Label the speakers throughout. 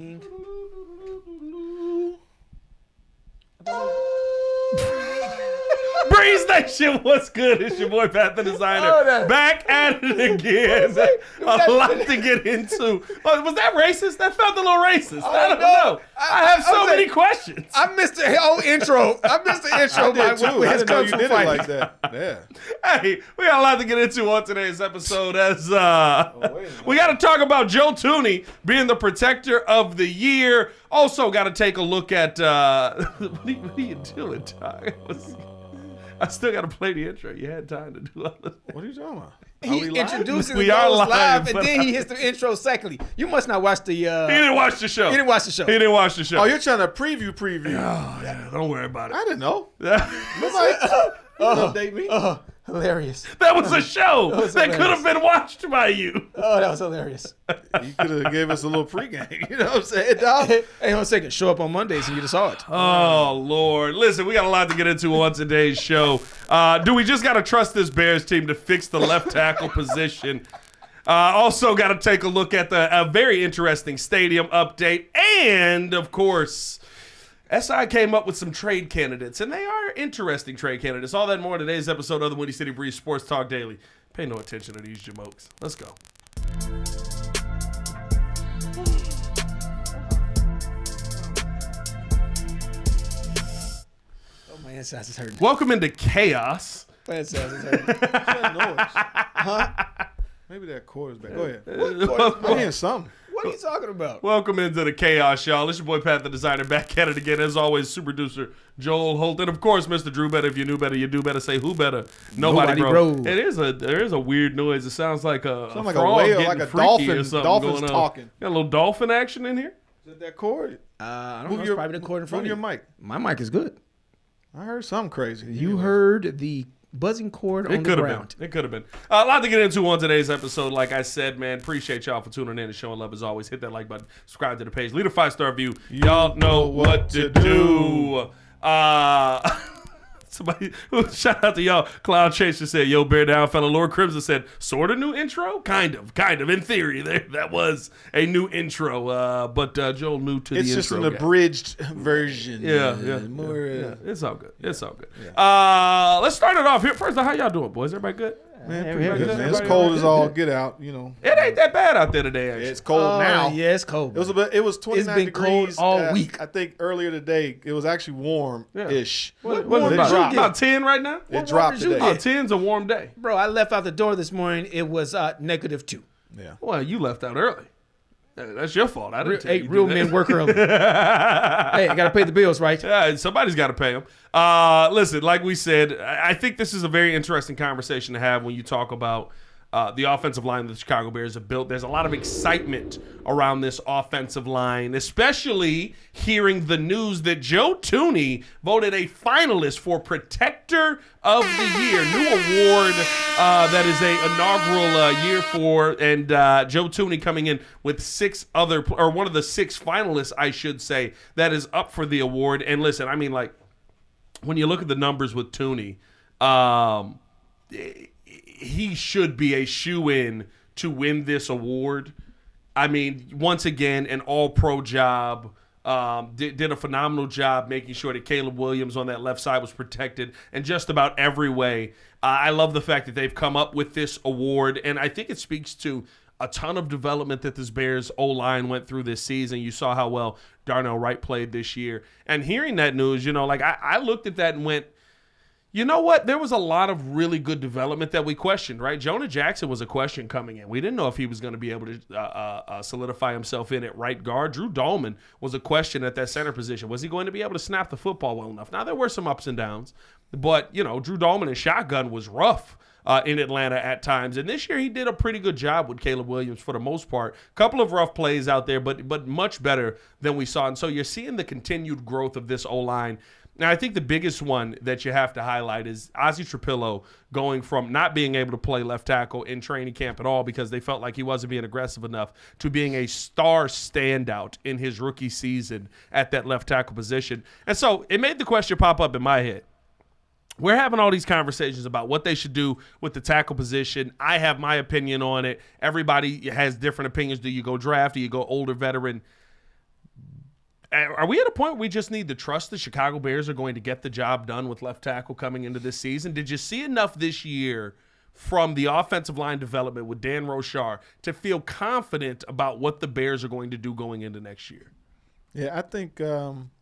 Speaker 1: Breeze Nation, what's good? It's your boy Pat the Designer, back at it again. A lot to get into. Oh, was that racist? That felt a little racist. I don't know. I have so many questions.
Speaker 2: I missed the whole intro. I missed the intro.
Speaker 3: I did too. I didn't know you did it like that. Yeah.
Speaker 1: Hey, we got a lot to get into on today's episode. As we got to talk about Joe Thuney being the protector of the year. Also, got to take a look at what are you doing, Ty? I still got to play the intro. You had time to do all this.
Speaker 3: What are you talking about?
Speaker 2: He introduces
Speaker 1: We are live,
Speaker 2: and then he hits the intro secondly. You must not watch the.
Speaker 1: He didn't watch the show.
Speaker 2: He didn't watch the show.
Speaker 1: He didn't watch the show.
Speaker 3: Oh, you're trying to preview.
Speaker 1: Oh, yeah, don't worry about it.
Speaker 3: I didn't know.
Speaker 2: Update me. Hilarious.
Speaker 1: That was a show
Speaker 2: was
Speaker 1: that could have been watched by you.
Speaker 2: Oh, that was hilarious.
Speaker 3: You could have gave us a little pregame. You know what I'm saying, dog?
Speaker 2: Hey, hold on a second. Show up on Mondays and you just saw it.
Speaker 1: Oh, Lord. Listen, we got a lot to get into on today's show. Do we just got to trust this Bears team to fix the left tackle position? Also got to take a look at a very interesting stadium update. And, of course, SI came up with some trade candidates, and they are interesting trade candidates. All that and more in today's episode of the Windy City Breeze Sports Talk Daily. Pay no attention to these jamokes. Let's go.
Speaker 2: Oh, my insides is hurting.
Speaker 1: Welcome into chaos.
Speaker 2: My insides is hurting.
Speaker 3: What's that noise? Huh? Maybe that cord is back. Go ahead. I'm hearing something.
Speaker 2: What are you talking about?
Speaker 1: Welcome into the chaos, y'all. It's your boy Pat the Designer, back at it again. As always, super producer Joel Holt, and of course, Mr. Drew Better. If you knew better, you do better. Say who better? Nobody, bro. There is a weird noise. It sounds like a
Speaker 3: Sounds like
Speaker 1: frog
Speaker 3: a whale,
Speaker 1: getting
Speaker 3: like a
Speaker 1: freaky
Speaker 3: dolphin.
Speaker 1: or something
Speaker 3: Dolphin's
Speaker 1: going on.
Speaker 3: talking.
Speaker 1: Got a little dolphin action in here.
Speaker 3: Is that cord?
Speaker 2: I don't know. It's probably the cord in front
Speaker 3: Move
Speaker 2: of you.
Speaker 3: your mic.
Speaker 2: My mic is good.
Speaker 3: I heard something crazy.
Speaker 2: You heard the buzzing cord on the ground.
Speaker 1: It could have been. A lot to get into on today's episode. Like I said, man, appreciate y'all for tuning in and showing love as always. Hit that like button, subscribe to the page, leave a 5-star review. Y'all know what to do. Somebody, shout out to y'all. Cloud Chaser said, "Yo, bear down, fella." Lord Crimson said, "Sort of new intro, kind of. In theory, that was a new intro. But Joel new to the intro.
Speaker 3: It's just an abridged version.
Speaker 1: Yeah. It's all good. It's all good. Let's start it off here. First, how y'all doing, boys? Everybody good?
Speaker 3: Man,
Speaker 1: Everybody good?
Speaker 3: man. It's cold as all get out. You know,
Speaker 1: It ain't that bad out there today. Actually,
Speaker 3: it's cold now.
Speaker 2: Yeah, it's cold.
Speaker 3: It was 29
Speaker 2: It's been
Speaker 3: degrees
Speaker 2: cold all week.
Speaker 3: I think earlier today it was actually warm-ish.
Speaker 1: What
Speaker 3: It
Speaker 1: is it
Speaker 3: dropped.
Speaker 1: about 10 right now?
Speaker 3: It dropped
Speaker 2: did you
Speaker 3: today.
Speaker 1: Oh, 10's a warm day.
Speaker 2: Bro, I left out the door this morning. It was -2.
Speaker 3: Yeah.
Speaker 1: Well, you left out early. That's your fault. I didn't tell you.
Speaker 2: Real men work early. Hey, I got to pay the bills, right?
Speaker 1: Yeah, somebody's got to pay them. Listen, like we said, I think this is a very interesting conversation to have when you talk about the offensive line that the Chicago Bears have built. There's a lot of excitement around this offensive line, especially hearing the news that Joe Thuney voted a finalist for Protector of the Year, new award that is a inaugural year for, and Joe Thuney coming in with one of the 6 finalists, I should say, that is up for the award. And listen, I mean, like, when you look at the numbers with Thuney, he should be a shoo-in to win this award. I mean, once again, an all-pro job. Did a phenomenal job making sure that Caleb Williams on that left side was protected in just about every way. I love the fact that they've come up with this award, and I think it speaks to a ton of development that this Bears O-line went through this season. You saw how well Darnell Wright played this year. And hearing that news, like I looked at that and went, you know what? There was a lot of really good development that we questioned, right? Jonah Jackson was a question coming in. We didn't know if he was going to be able to solidify himself in at right guard. Drew Dolman was a question at that center position. Was he going to be able to snap the football well enough? Now, there were some ups and downs, but, Drew Dolman in shotgun was rough in Atlanta at times. And this year he did a pretty good job with Caleb Williams for the most part. A couple of rough plays out there, but much better than we saw. And so you're seeing the continued growth of this O-line. Now, I think the biggest one that you have to highlight is Ozzie Trapillo going from not being able to play left tackle in training camp at all because they felt like he wasn't being aggressive enough to being a star standout in his rookie season at that left tackle position. And so it made the question pop up in my head. We're having all these conversations about what they should do with the tackle position. I have my opinion on it. Everybody has different opinions. Do you go draft? Do you go older veteran? Are we at a point where we just need to trust the Chicago Bears are going to get the job done with left tackle coming into this season? Did you see enough this year from the offensive line development with Dan Rochar to feel confident about what the Bears are going to do going into next year?
Speaker 3: Yeah, I think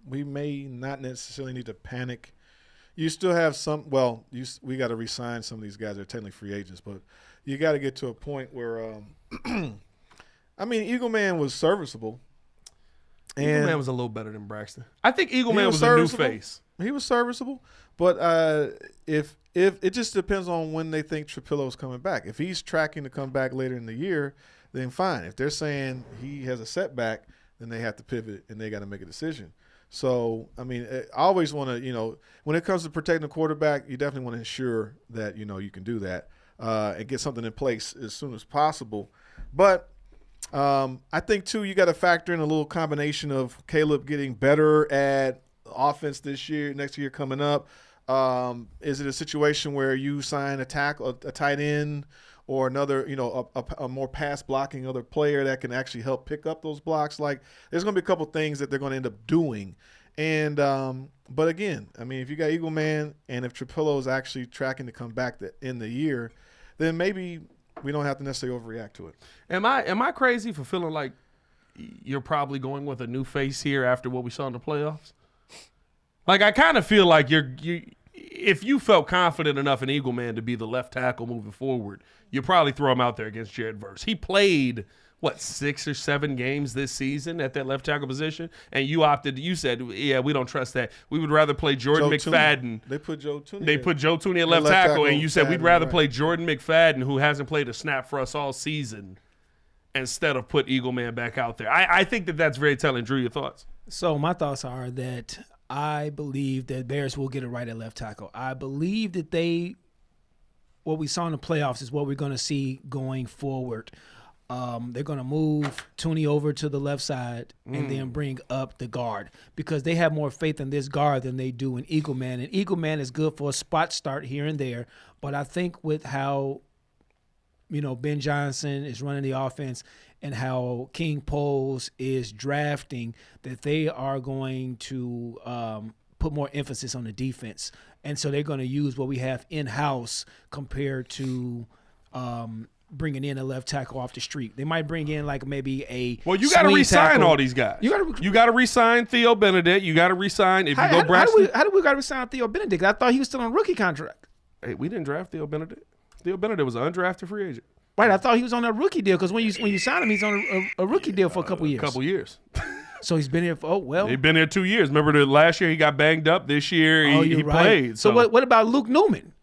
Speaker 3: we may not necessarily need to panic. You still have some – well, we got to re-sign some of these guys that are technically free agents, but you got to get to a point where I mean, Eagle Man was serviceable.
Speaker 1: Eagle Man was a little better than Braxton. I think Eagle Man was a new face.
Speaker 3: He was serviceable, but if it just depends on when they think Trapillo's coming back. If he's tracking to come back later in the year, then fine. If they're saying he has a setback, then they have to pivot and they got to make a decision. So, I mean, I always want to, when it comes to protecting the quarterback, you definitely want to ensure that, you can do that and get something in place as soon as possible. But I think, too, you got to factor in a little combination of Caleb getting better at offense this year, next year coming up. Is it a situation where you sign a tight end or another, a more pass blocking other player that can actually help pick up those blocks? Like, there's going to be a couple things that they're going to end up doing. And but again, I mean, if you got Eagle Man and if Trapillo is actually tracking to come back in the year, then maybe we don't have to necessarily overreact to it. Am
Speaker 1: I crazy for feeling like you're probably going with a new face here after what we saw in the playoffs? Like, I kind of feel like if you felt confident enough in Eagle Man to be the left tackle moving forward, you probably throw him out there against Jared Verse. He played, 6 or 7 games this season at that left tackle position, and you said, yeah, we don't trust that. We would rather play Jordan McFadden.
Speaker 3: They put Joe Thuney.
Speaker 1: They put Joe Thuney at left tackle, and you said we'd rather play Jordan McFadden, who hasn't played a snap for us all season, instead of put Eagle Man back out there. I think that's very telling. Drew, your thoughts?
Speaker 2: So my thoughts are that I believe that Bears will get it right at left tackle. I believe that what we saw in the playoffs is what we're going to see going forward. They're going to move Thuney over to the left side and then bring up the guard because they have more faith in this guard than they do in Eagle Man. And Eagle Man is good for a spot start here and there. But I think with how, Ben Johnson is running the offense and how King Poles is drafting, that they are going to put more emphasis on the defense. And so they're going to use what we have in-house compared to bringing in a left tackle off the street. They might bring in maybe a
Speaker 1: Well, you got to re-sign all these guys. You got to re-sign Theo Benedict. You got to re-sign Braxton.
Speaker 2: How do we got to re-sign Theo Benedict? I thought he was still on a rookie contract.
Speaker 1: Hey, we didn't draft Theo Benedict. Theo Benedict was an undrafted free agent.
Speaker 2: Right, I thought he was on a rookie deal because when you sign him, he's on a rookie deal for a couple years. So he's been here for,
Speaker 1: He's been here 2 years. Remember last year he got banged up. This year he
Speaker 2: right.
Speaker 1: played.
Speaker 2: So what about Luke Newman?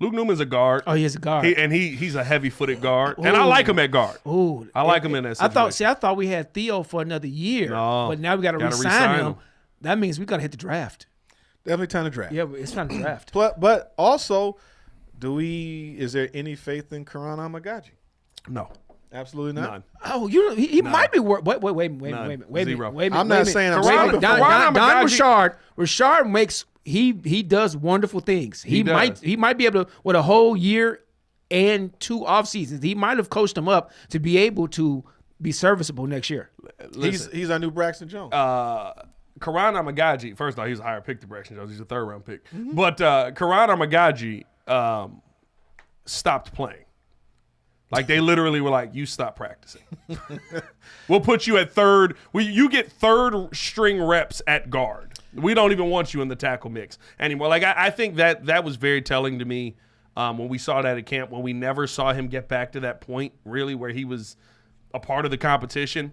Speaker 1: Luke Newman's a guard.
Speaker 2: Oh, he's a guard.
Speaker 1: He's a heavy-footed guard. And I like him at guard.
Speaker 2: Ooh.
Speaker 1: I like him in that situation.
Speaker 2: I thought we had Theo for another year.
Speaker 1: No.
Speaker 2: But now we got to re-sign him. That means we got to hit the draft.
Speaker 3: Definitely time to draft.
Speaker 2: Yeah, it's time to draft.
Speaker 3: But also, is there any faith in Karan Amagaji?
Speaker 1: No.
Speaker 3: Absolutely not.
Speaker 1: None.
Speaker 2: Oh, he might be worth. Wait a minute.
Speaker 1: Zero.
Speaker 3: I'm not saying I'm
Speaker 2: saying Don Richard makes he does wonderful things. He might be able to, with a whole year and 2 off seasons, he might have coached him up to be able to be serviceable next year.
Speaker 3: He's our new Braxton Jones.
Speaker 1: Karan Amagaji, first off, he's a higher pick than Braxton Jones. He's a 3rd-round pick. Mm-hmm. But Karan Amagaji stopped playing. Like, they literally were like, you stop practicing. We'll put you at third. You get 3rd-string reps at guard. We don't even want you in the tackle mix anymore. Like, I think that was very telling to me when we saw that at camp, when we never saw him get back to that point, really, where he was a part of the competition.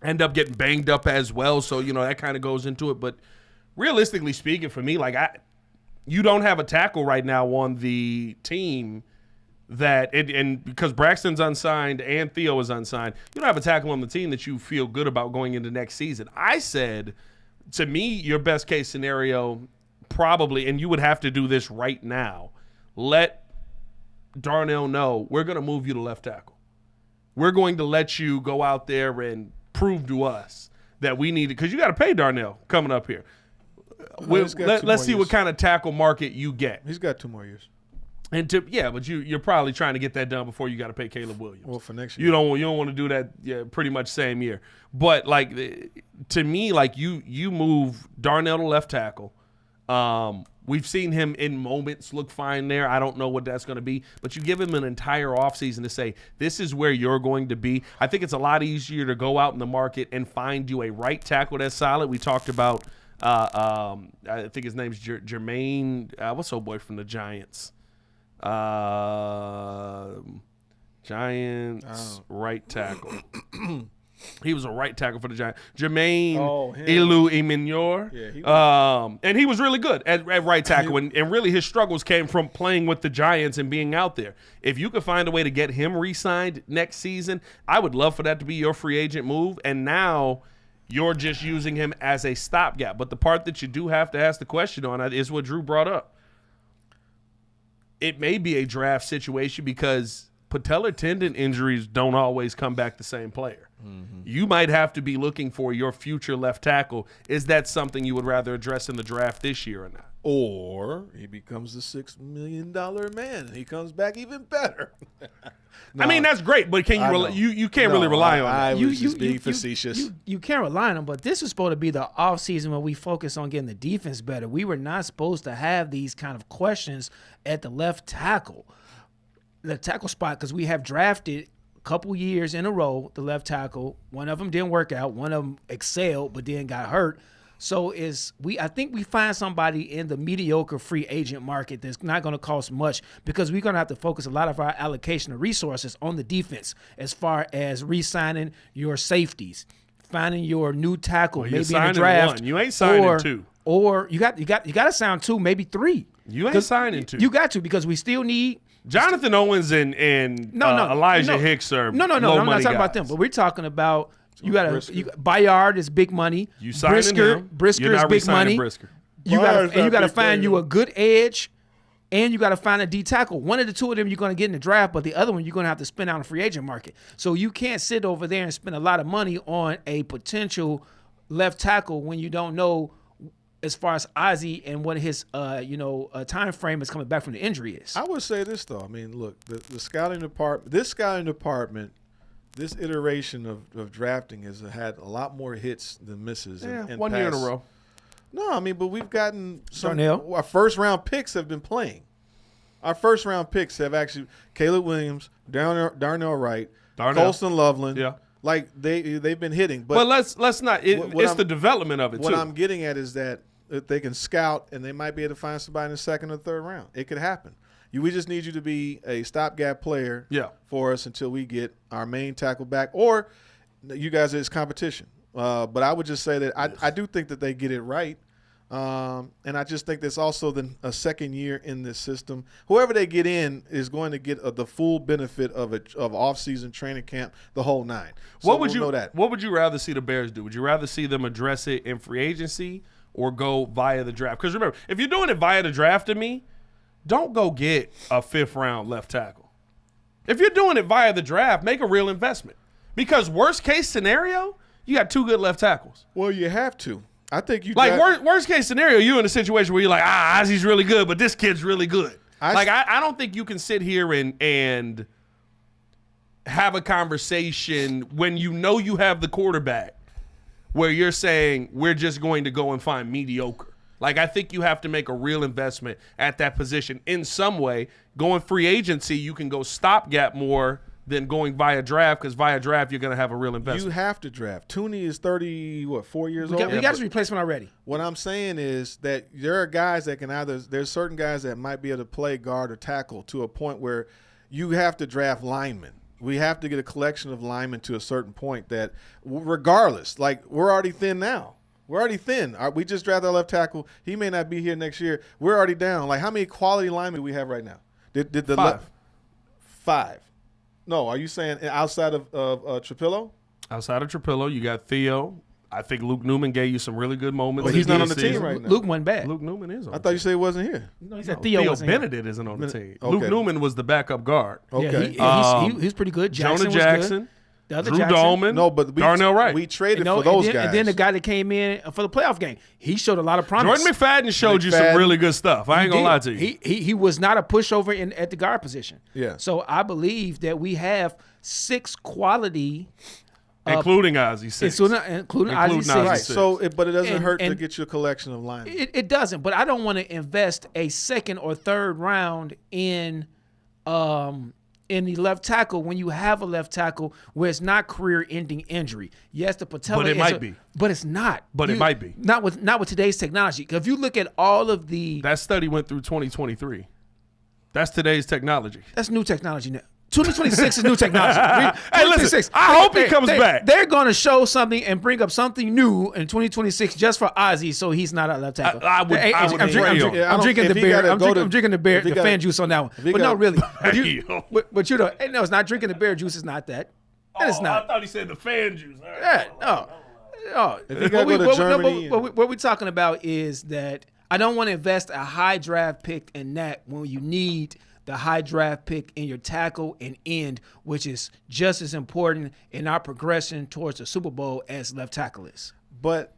Speaker 1: End up getting banged up as well. So, that kind of goes into it. But realistically speaking, for me, you don't have a tackle right now on the team and because Braxton's unsigned and Theo is unsigned, you don't have a tackle on the team that you feel good about going into next season. I said, to me, your best case scenario probably, and you would have to do this right now, let Darnell know we're going to move you to left tackle. We're going to let you go out there and prove to us that we need it, because you got to pay Darnell coming up here. Let's see what kind of tackle market you get.
Speaker 3: He's got 2 more years.
Speaker 1: And but you're probably trying to get that done before you got to pay Caleb Williams.
Speaker 3: Well, for next year.
Speaker 1: You don't want to do that pretty much same year. But like to me, like you move Darnell to left tackle. We've seen him in moments look fine there. I don't know what that's going to be, but you give him an entire offseason to say, this is where you're going to be. I think it's a lot easier to go out in the market and find you a right tackle that's solid. We talked about, I think his name's Jermaine. What's old boy from the Giants? Giants right tackle. He was a right tackle for the Giants. Jermaine Ilu-Iminyor. And he was really good at right tackle. And really his struggles came from playing with the Giants and being out there. If you could find a way to get him re-signed next season, I would love for that to be your free agent move. And now you're just using him as a stopgap. But the part that you do have to ask the question on is what Drew brought up. It may be a draft situation because patellar tendon injuries don't always come back the same player. Mm-hmm. You might have to be looking for your future left tackle. Is that something you would rather address in the draft this year or not?
Speaker 3: Or he becomes the $6 million man and he comes back even better.
Speaker 1: No, I mean, that's great, but can you can't really rely on that.
Speaker 3: I was just being facetious.
Speaker 2: You can't rely on him, but this was supposed to be the offseason where we focus on getting the defense better. We were not supposed to have these kind of questions at the left tackle spot, because we have drafted a couple years in a row the left tackle. One of them didn't work out. One of them excelled but then got hurt. So I think we find somebody in the mediocre free agent market that's not going to cost much, because we're going to have to focus a lot of our allocation of resources on the defense as far as re-signing your safeties, finding your new tackle, maybe in the draft.
Speaker 1: One. You ain't signing two.
Speaker 2: Or you got to sign two, maybe three.
Speaker 1: You ain't signing two.
Speaker 2: You got to, because we still need
Speaker 1: Jonathan Owens and Elijah Hicks are
Speaker 2: no. I'm not talking about them, but we're talking about Bayard is big money.
Speaker 1: You signing him.
Speaker 2: Brisker is big money. You got to find you a good edge, and you got to find a D tackle. One of the two of them you're going to get in the draft, but the other one you're going to have to spend out on a free agent market. So you can't sit over there and spend a lot of money on a potential left tackle when you don't know as far as Ozzie and what his time frame is coming back from the injury is.
Speaker 3: I would say this though. I mean, look, the scouting department, this iteration of drafting has had a lot more hits than misses.
Speaker 1: In 1 year in a row.
Speaker 3: No, I mean, but we've gotten our first round picks have been playing. Our first round picks have actually Caleb Williams, Darnell Wright, Colston Loveland.
Speaker 1: Yeah.
Speaker 3: Like they've been hitting. But
Speaker 1: let's not. It's the development of it too.
Speaker 3: What I'm getting at is that they can scout and they might be able to find somebody in the second or third round. It could happen. We just need you to be a stopgap player for us until we get our main tackle back, or you guys is competition. But I would just say that I do think that they get it right. And I just think there's also a second year in this system. Whoever they get in is going to get the full benefit of off-season training camp, the whole nine. So
Speaker 1: what would you rather see the Bears do? Would you rather see them address it in free agency or go via the draft? Because remember, if you're doing it via the draft, to me, don't go get a 5th-round left tackle. If you're doing it via the draft, make a real investment. Because worst-case scenario, you got 2 good left tackles.
Speaker 3: Well, you have to. I think you
Speaker 1: worst-case scenario, you're in a situation where you're like, Ozzie's really good, but this kid's really good. I don't think you can sit here and have a conversation when you know you have the quarterback where you're saying we're just going to go and find mediocre. Like, I think you have to make a real investment at that position in some way. Going free agency, you can go stopgap more than going via draft, because via draft, you're going to have a real investment.
Speaker 3: You have to draft. Thuney is 4 years old?
Speaker 2: We got his replacement already.
Speaker 3: What I'm saying is that there are guys that can there's certain guys that might be able to play guard or tackle to a point where you have to draft linemen. We have to get a collection of linemen to a certain point that regardless, like we're already thin now. We're already thin. We just drafted our left tackle. He may not be here next year. We're already down. Like, how many quality linemen do we have right now? Five. No, are you saying outside of Trapillo?
Speaker 1: Outside of Trapillo, you got Theo. I think Luke Newman gave you some really good moments.
Speaker 3: But he's not on the team right now.
Speaker 2: Luke went bad.
Speaker 1: Luke Newman is on.
Speaker 3: I thought you said he wasn't here.
Speaker 2: No, he said Theo
Speaker 1: Benedict isn't on the team.
Speaker 3: Okay.
Speaker 1: Luke Newman was the backup guard.
Speaker 3: Okay.
Speaker 2: Yeah, he's pretty good.
Speaker 1: Jonah Jackson.
Speaker 2: The other
Speaker 1: Drew
Speaker 2: Jackson.
Speaker 1: Dolman.
Speaker 3: No, but
Speaker 1: Darnell Wright.
Speaker 3: We traded
Speaker 2: No,
Speaker 3: for those
Speaker 2: and then,
Speaker 3: guys.
Speaker 2: And then the guy that came in for the playoff game, he showed a lot of promise.
Speaker 1: Jordan McFadden showed you some really good stuff. I ain't going to lie to you.
Speaker 2: He was not a pushover at the guard position.
Speaker 3: Yeah.
Speaker 2: So I believe that we have 6 quality.
Speaker 1: Including Ozzie 6.
Speaker 2: Including Ozzie 6.
Speaker 3: Right.
Speaker 1: Six.
Speaker 3: So, but it doesn't hurt to
Speaker 2: and
Speaker 3: get you a collection of linemen.
Speaker 2: It doesn't, but I don't want to invest a second or third round in the left tackle when you have a left tackle where it's not career-ending injury. Yes, the patella,
Speaker 1: But it might be.
Speaker 2: But it's not.
Speaker 1: But it might be.
Speaker 2: Not with today's technology. If you look at all of
Speaker 1: That study went through 2023. That's today's technology.
Speaker 2: that's new technology now. 2026 is new technology.
Speaker 1: Hey, listen, I hope he comes back.
Speaker 2: They're going to show something and bring up something new in 2026 just for Ozzie, so he's not a left tackle.
Speaker 1: I would pray on it.
Speaker 2: I'm drinking the beer. I'm drinking the beer, the fan juice on that one. But no, really. But you know, no, it's not drinking the beer juice. It's not that. That is not.
Speaker 1: I thought he said the fan juice.
Speaker 2: Yeah, no.
Speaker 3: If you gotta go to Germany,
Speaker 2: what we're talking about is that I don't want to invest a high draft pick in that when you need the high draft pick in your tackle and end, which is just as important in our progression towards the Super Bowl as left tackle is.
Speaker 3: but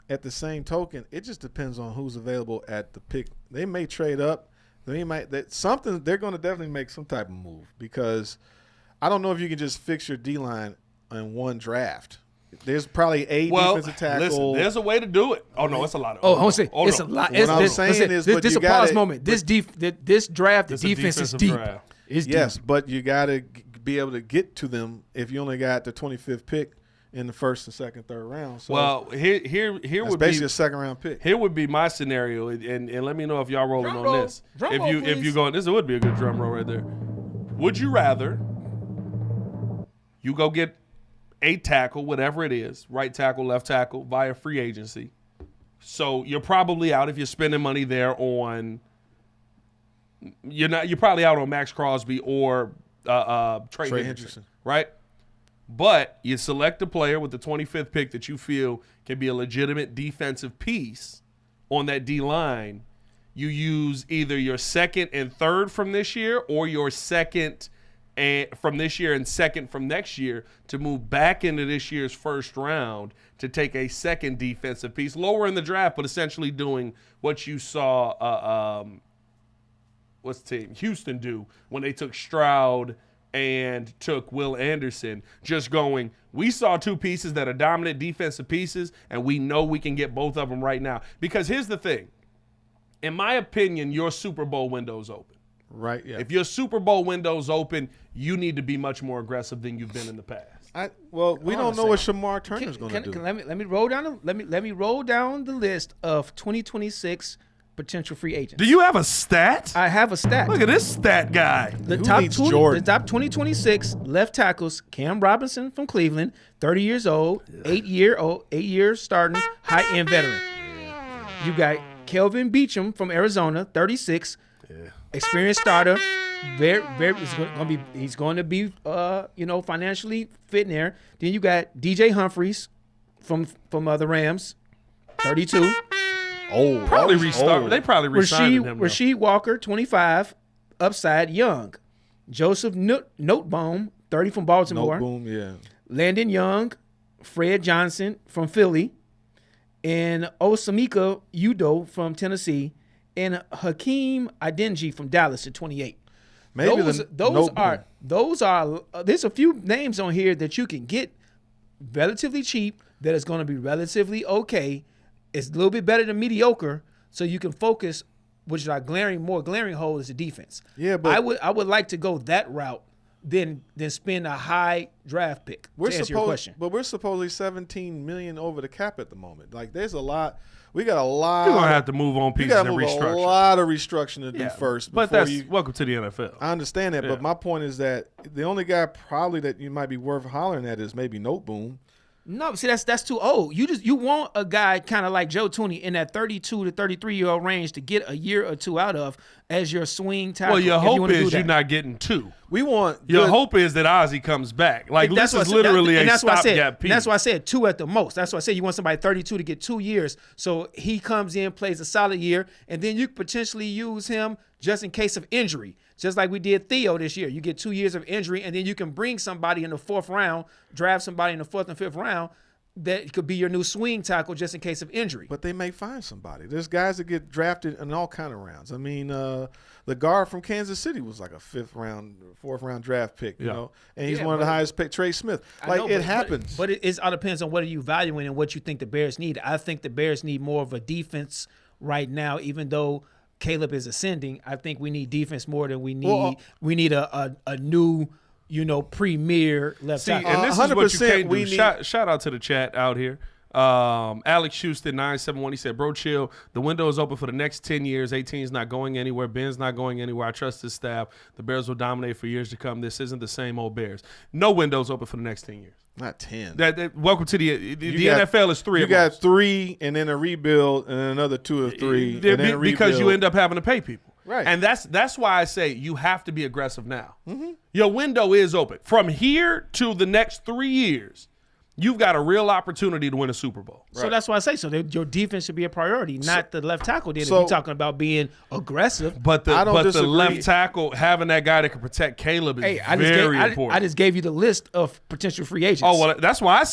Speaker 3: at the same token, it just depends on who's available at the pick. They may trade up. They're going to definitely make some type of move because I don't know if you can just fix your D-line in one draft. There's probably a defensive tackle.
Speaker 1: Listen, there's a way to do it. Oh, no, it's a lot.
Speaker 2: I want to say it's a lot.
Speaker 3: What I'm saying is, but
Speaker 2: this
Speaker 3: you
Speaker 2: a pause
Speaker 3: gotta-
Speaker 2: moment. This draft, the
Speaker 1: It's a
Speaker 2: defense is
Speaker 1: defensive
Speaker 2: deep.
Speaker 1: draft.
Speaker 2: It's
Speaker 3: Yes,
Speaker 2: deep.
Speaker 3: but you got to be able to get to them if you only got the 25th pick in the first and second, third round. So
Speaker 1: Well, here
Speaker 3: that's
Speaker 1: would
Speaker 3: basically
Speaker 1: be
Speaker 3: a second round pick.
Speaker 1: here would be my scenario, and let me know if y'all rolling
Speaker 2: Drum
Speaker 1: on
Speaker 2: roll.
Speaker 1: this.
Speaker 2: Drum
Speaker 1: if
Speaker 2: roll,
Speaker 1: you
Speaker 2: please.
Speaker 1: going, this would be a good drum roll right there. Would you rather you go get a tackle, whatever it is, right tackle, left tackle, via free agency? So you're probably out if you're spending money there on. You're probably out on Max Crosby or Trey Hendrickson, right? But you select a player with the 25th pick that you feel can be a legitimate defensive piece on that D line. You use either your second and third from this year or your second and from this year and second from next year to move back into this year's first round to take a second defensive piece, lower in the draft, but essentially doing what you saw what's the team? Houston do when they took Stroud and took Will Anderson, just going, we saw two pieces that are dominant defensive pieces, and we know we can get both of them right now. Because here's the thing. In my opinion, your Super Bowl window's open.
Speaker 3: Right, yeah.
Speaker 1: If your Super Bowl window's open, you need to be much more aggressive than you've been in the past.
Speaker 3: We don't know what Shamar Turner's going to do.
Speaker 2: Let me roll down. Let me roll down the list of 2026 potential free agents.
Speaker 1: Do you have a stat?
Speaker 2: I have a stat.
Speaker 1: Look at this stat guy.
Speaker 2: The
Speaker 3: Who
Speaker 2: top
Speaker 3: needs
Speaker 2: 20,
Speaker 3: Jordan?
Speaker 2: the top 2026 left tackles: Cam Robinson from Cleveland, 30 years old, 8 years starting, high end veteran. You got Kelvin Beachum from Arizona, 36, experienced starter. He's going to be financially fit in there. Then you got DJ Humphries from the Rams, 32.
Speaker 1: Probably restart. They probably re-signed him.
Speaker 2: Rasheed Walker, 25, upside young. Joseph Notebaum, 30 from Baltimore.
Speaker 3: Boom, yeah.
Speaker 2: Landon Young, Fred Johnson from Philly, and Osamika Udo from Tennessee, and Hakeem Adeniji from Dallas at 28. There's a few names on here that you can get relatively cheap that is going to be relatively okay. It's a little bit better than mediocre, so you can focus, which is our more glaring hole is the defense.
Speaker 3: Yeah, but
Speaker 2: I would like to go that route than spend a high draft pick to answer your question.
Speaker 3: But we're supposedly $17 million over the cap at the moment. Like there's a lot. We got a lot.
Speaker 1: You're gonna have to move on pieces and restructure.
Speaker 3: A lot of restructuring to do first.
Speaker 1: But welcome to the NFL.
Speaker 3: I understand that, but my point is that the only guy probably that you might be worth hollering at is maybe Noteboom.
Speaker 2: No, see that's too old. You want a guy kind of like Joe Thuney in that 32 to 33-year-old range to get a year or two out of as your swing tackle.
Speaker 1: Well, your hope is you're not getting two.
Speaker 3: We want
Speaker 1: your hope is that Ozzie comes back. Like this is literally a stopgap piece.
Speaker 2: That's why I said two at the most. That's why I said you want somebody 32 to get 2 years. So he comes in, plays a solid year, and then you could potentially use him just in case of injury. Just like we did Theo this year. You get 2 years of injury, and then you can bring somebody in the 4th round, draft somebody in the 4th and 5th round that could be your new swing tackle just in case of injury.
Speaker 3: But they may find somebody. There's guys that get drafted in all kind of rounds. I mean, the guard from Kansas City was like a 5th round, 4th round draft pick, you know, and he's one of the highest picked. Trey Smith. It happens.
Speaker 2: But it all depends on what are you valuing and what you think the Bears need. I think the Bears need more of a defense right now, even though Caleb is ascending. I think we need defense more than we need. We need a new, premier left tackle.
Speaker 1: And this is what you can't do. Shout out to the chat out here. Alex Houston 971. He said, "Bro, chill. The window is open for the next 10 years. 18 is not going anywhere. Ben's not going anywhere. I trust his staff. The Bears will dominate for years to come. This isn't the same old Bears. No window's open for the next 10 years.
Speaker 3: Not 10.
Speaker 1: Welcome to the NFL is 3.
Speaker 3: You got 3 and then a rebuild and then another 2 or 3 and then a rebuild.
Speaker 1: Because you end up having to pay people.
Speaker 3: Right.
Speaker 1: And that's why I say you have to be aggressive now. Mm-hmm. Your window is open. From here to the next 3 years, you've got a real opportunity to win a Super Bowl.
Speaker 2: So that's why I say your defense should be a priority, not the left tackle. If you're talking about being aggressive.
Speaker 1: But the left tackle, having that guy that can protect Caleb is very important.
Speaker 2: I just gave you the list of potential free agents.
Speaker 1: Oh, well, that's why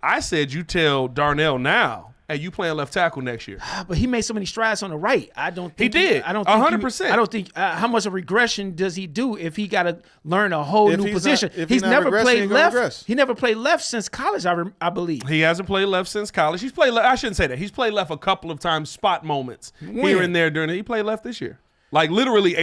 Speaker 1: I said you tell Darnell now. Hey, you playing left tackle next year.
Speaker 2: But he made so many strides on the right. I don't think
Speaker 1: he did.
Speaker 2: I don't think
Speaker 1: 100%.
Speaker 2: I don't think how much of regression does he do if he got to learn a whole new position? He's never played left. He never played left since college, I believe.
Speaker 1: He hasn't played left since college. He's played left. I shouldn't say that. He's played left a couple of times, spot moments here and there during it. He played left this year. Like literally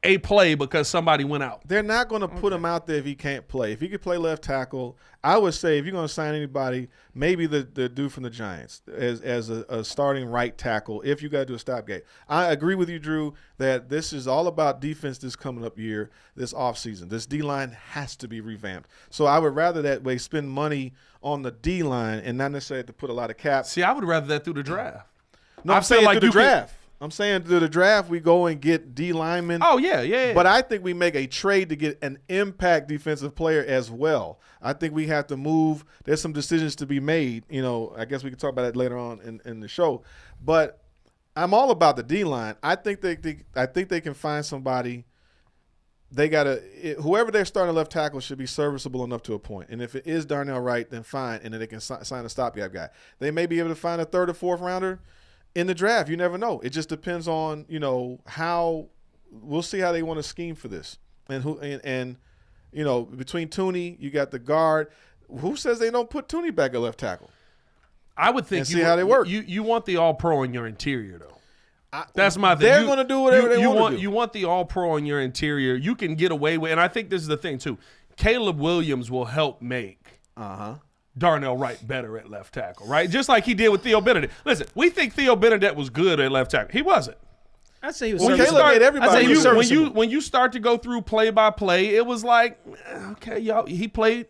Speaker 1: a play because somebody went out.
Speaker 3: They're not going to put him out there if he can't play. If he could play left tackle, I would say if you're going to sign anybody, maybe the dude from the Giants as a starting right tackle if you got to do a stopgap. I agree with you, Drew, that this is all about defense this coming up year, this offseason. This D-line has to be revamped. So I would rather that way spend money on the D-line and not necessarily to put a lot of cap.
Speaker 1: See, I would rather that through the draft.
Speaker 3: No, I'm saying through the draft. I'm saying through the draft, we go and get D linemen.
Speaker 1: Oh, yeah.
Speaker 3: But I think we make a trade to get an impact defensive player as well. I think we have to move. There's some decisions to be made. I guess we can talk about that later on in the show. But I'm all about the D line. I think they can find somebody. They whoever they're starting left tackle should be serviceable enough to a point. And if it is Darnell Wright, then fine, and then they can sign a stopgap guy. They may be able to find a 3rd or 4th rounder. In the draft, you never know. It just depends on, how we'll see how they want to scheme for this. And between Thuney, you got the guard. Who says they don't put Thuney back at left tackle?
Speaker 1: I would think
Speaker 3: see how they work.
Speaker 1: You want the all-pro in your interior, though. That's my thing.
Speaker 3: They're going to do whatever they want to do.
Speaker 1: You want the all-pro in your interior. You can get away with, and I think this is the thing, too. Caleb Williams will help make Darnell Wright better at left tackle, right? Just like he did with Theo Benedict. Listen, we think Theo Benedict was good at left tackle. He wasn't.
Speaker 2: I'd say he was
Speaker 3: serviceable.
Speaker 1: When you start to go through play by play, it was like, okay, y'all, he played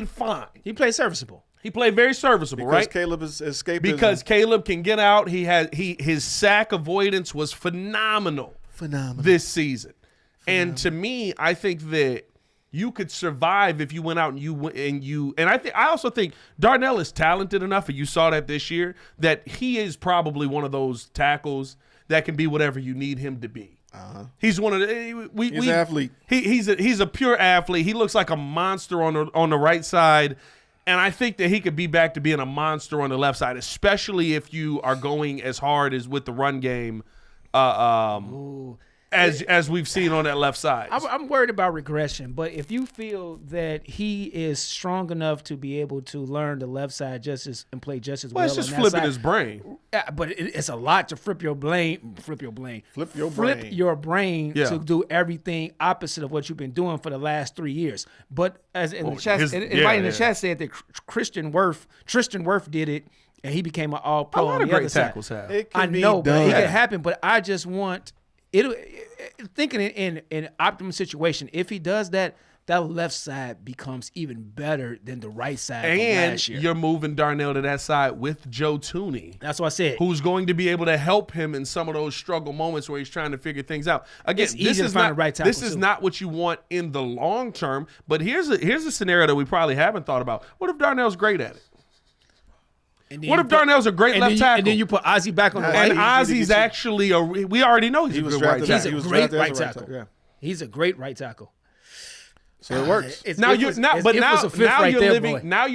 Speaker 1: fine.
Speaker 2: He played serviceable.
Speaker 1: He played very serviceable, right?
Speaker 3: Because Caleb is escapism.
Speaker 1: Because Caleb can get out. His sack avoidance was phenomenal this season. And to me, I think that you could survive if you went out and I also think Darnell is talented enough, and you saw that this year, that he is probably one of those tackles that can be whatever you need him to be. He's one of the he's an athlete. He's a pure athlete. He looks like a monster on the right side, and I think that he could be back to being a monster on the left side, especially if you are going as hard as with the run game. As we've seen on that left side.
Speaker 2: I'm worried about regression, but if you feel that he is strong enough to be able to learn the left side and play just as well,
Speaker 1: it's just flipping his brain.
Speaker 2: But it's a lot to flip your brain to do everything opposite of what you've been doing for the last 3 years. But as in the chat, in the chat said that Tristan Wirth did it, and he became an all-pro.
Speaker 1: A lot of great tackles have.
Speaker 2: I know, but it could happen. But I just want. Thinking in optimum situation, if he does that left side becomes even better than the right side from last year.
Speaker 1: And you're moving Darnell to that side with Joe Thuney.
Speaker 2: That's what I said.
Speaker 1: Who's going to be able to help him in some of those struggle moments where he's trying to figure things out. Again,
Speaker 2: it's easy to find the right tackle.
Speaker 1: This is not what you want in the long term, but here's a scenario that we probably haven't thought about. What if Darnell's great at it? What if Darnell's a great left tackle?
Speaker 2: And then you put Ozzie back on the right.
Speaker 1: And Ozzie's actually we already know he's a good right tackle.
Speaker 2: He's a great right tackle. Yeah. He's a great right tackle.
Speaker 3: So it works.
Speaker 1: Now you're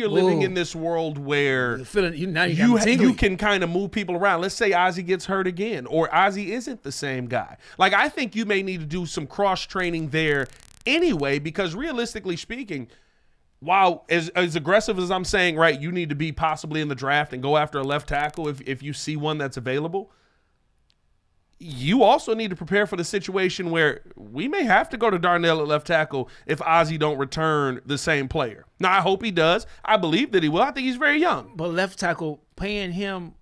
Speaker 1: living in this world where you can kind of move people around. Let's say Ozzie gets hurt again, or Ozzie isn't the same guy. Like, I think you may need to do some cross training there anyway, because realistically speaking, while as aggressive as I'm saying, right, you need to be possibly in the draft and go after a left tackle if you see one that's available. You also need to prepare for the situation where we may have to go to Darnell at left tackle if Ozzie don't return the same player. Now, I hope he does. I believe that he will. I think he's very young.
Speaker 2: But left tackle, paying him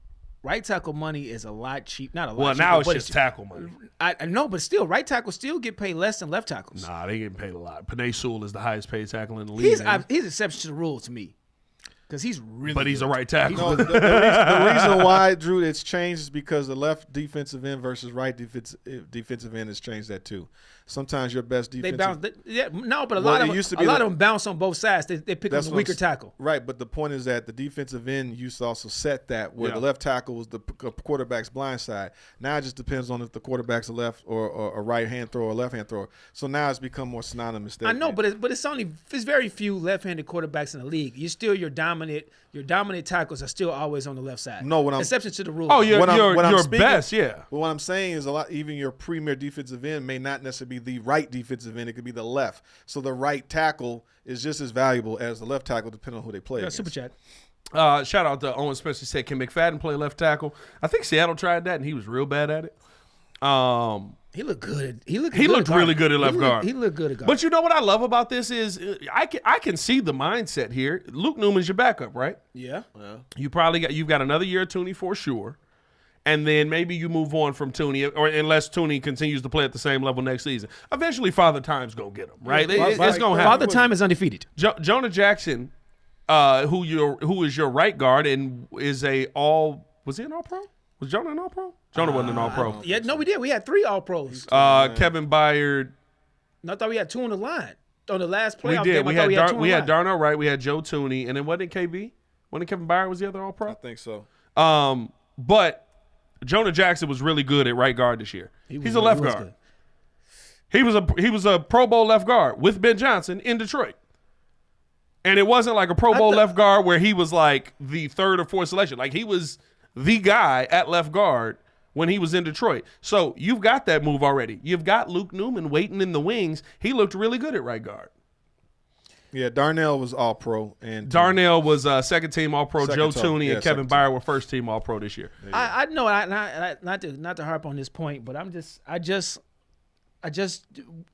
Speaker 2: right tackle money is a lot cheap. Not a lot.
Speaker 1: Well,
Speaker 2: cheaper,
Speaker 1: now it's just tackle money.
Speaker 2: I know, but still, right tackles still get paid less than left tackles.
Speaker 1: Nah, they getting paid a lot. Panay Sewell is the highest paid tackle in the league.
Speaker 2: He's exception to the rule to me. Because he's really
Speaker 1: But he's
Speaker 2: good.
Speaker 1: a right tackle.
Speaker 3: The reason why, Drew, it's changed is because the left defensive end versus right defensive end has changed that too. Sometimes your best defensive
Speaker 2: but a lot of them bounce on both sides. They pick up the weaker tackle.
Speaker 3: Right, but the point is that the defensive end used to also set that where the left tackle was the quarterback's blind side. Now it just depends on if the quarterback's a left or a right-hand thrower or left-hand thrower. So now it's become more synonymous.
Speaker 2: I know, but it's very few left-handed quarterbacks in the league. You're still your dominant tackles are still always on the left side.
Speaker 3: No,
Speaker 2: exception to the rule.
Speaker 1: Oh, your best, yeah.
Speaker 3: But what I'm saying is even your premier defensive end may not necessarily be the right defensive end. It could be the left. So the right tackle is just as valuable as the left tackle, depending on who they play against.
Speaker 2: Super chat.
Speaker 1: Shout out to Owen Spencer. Said, can McFadden play left tackle? I think Seattle tried that, and he was real bad at it.
Speaker 2: He looked good. He looked
Speaker 1: really good at left guard.
Speaker 2: He looked good at guard.
Speaker 1: But you know what I love about this is I can see the mindset here. Luke Newman's your backup, right?
Speaker 2: Yeah.
Speaker 1: You've got another year of Thuney for sure. And then maybe you move on from Thuney, or unless Thuney continues to play at the same level next season. Eventually, Father Time's going to get him, right? It's going to happen.
Speaker 2: Father Time is undefeated.
Speaker 1: Jonah Jackson, who is your right guard and is was he an All-Pro? Was Jonah an All-Pro? Jonah wasn't an All-Pro.
Speaker 2: Yeah, no, we did. We had 3 All-Pros.
Speaker 1: Kevin Byard.
Speaker 2: No, I thought we had 2 on the line. On the last playoff
Speaker 1: we did.
Speaker 2: game,
Speaker 1: We had Darnell Wright. We had Joe Thuney. And then wasn't it KB? Wasn't it Kevin Byard was the other All-Pro?
Speaker 3: I think so.
Speaker 1: But Jonah Jackson was really good at right guard this year. He's a left guard. He was a Pro Bowl left guard with Ben Johnson in Detroit. And it wasn't like a Pro Bowl left guard where he was like the 3rd or 4th selection. Like, he was the guy at left guard when he was in Detroit. So you've got that move already. You've got Luke Newman waiting in the wings. He looked really good at right guard.
Speaker 3: Yeah, Darnell was All-Pro. And
Speaker 1: Darnell was second-team All-Pro. Joe Thuney and Kevin Byard were first-team All-Pro this year.
Speaker 2: I know, not to harp on this point, but I just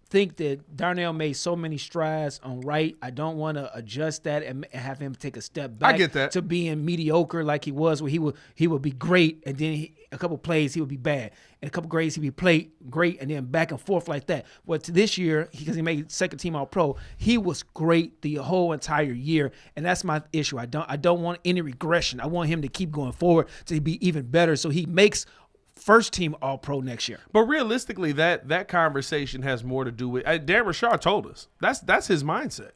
Speaker 2: think that Darnell made so many strides on right. I don't want to adjust that and have him take a step back.
Speaker 1: I get that.
Speaker 2: To being mediocre like he was, where he would be great, and then a couple plays he would be bad, and a couple grades he'd be great, and then back and forth like that. But this year, because he made second team All-Pro, he was great the whole entire year, and that's my issue. I don't want any regression. I want him to keep going forward to be even better, so he makes first team All-Pro next year.
Speaker 1: But realistically, that conversation has more to do with Dan Rashard told us. That's his mindset.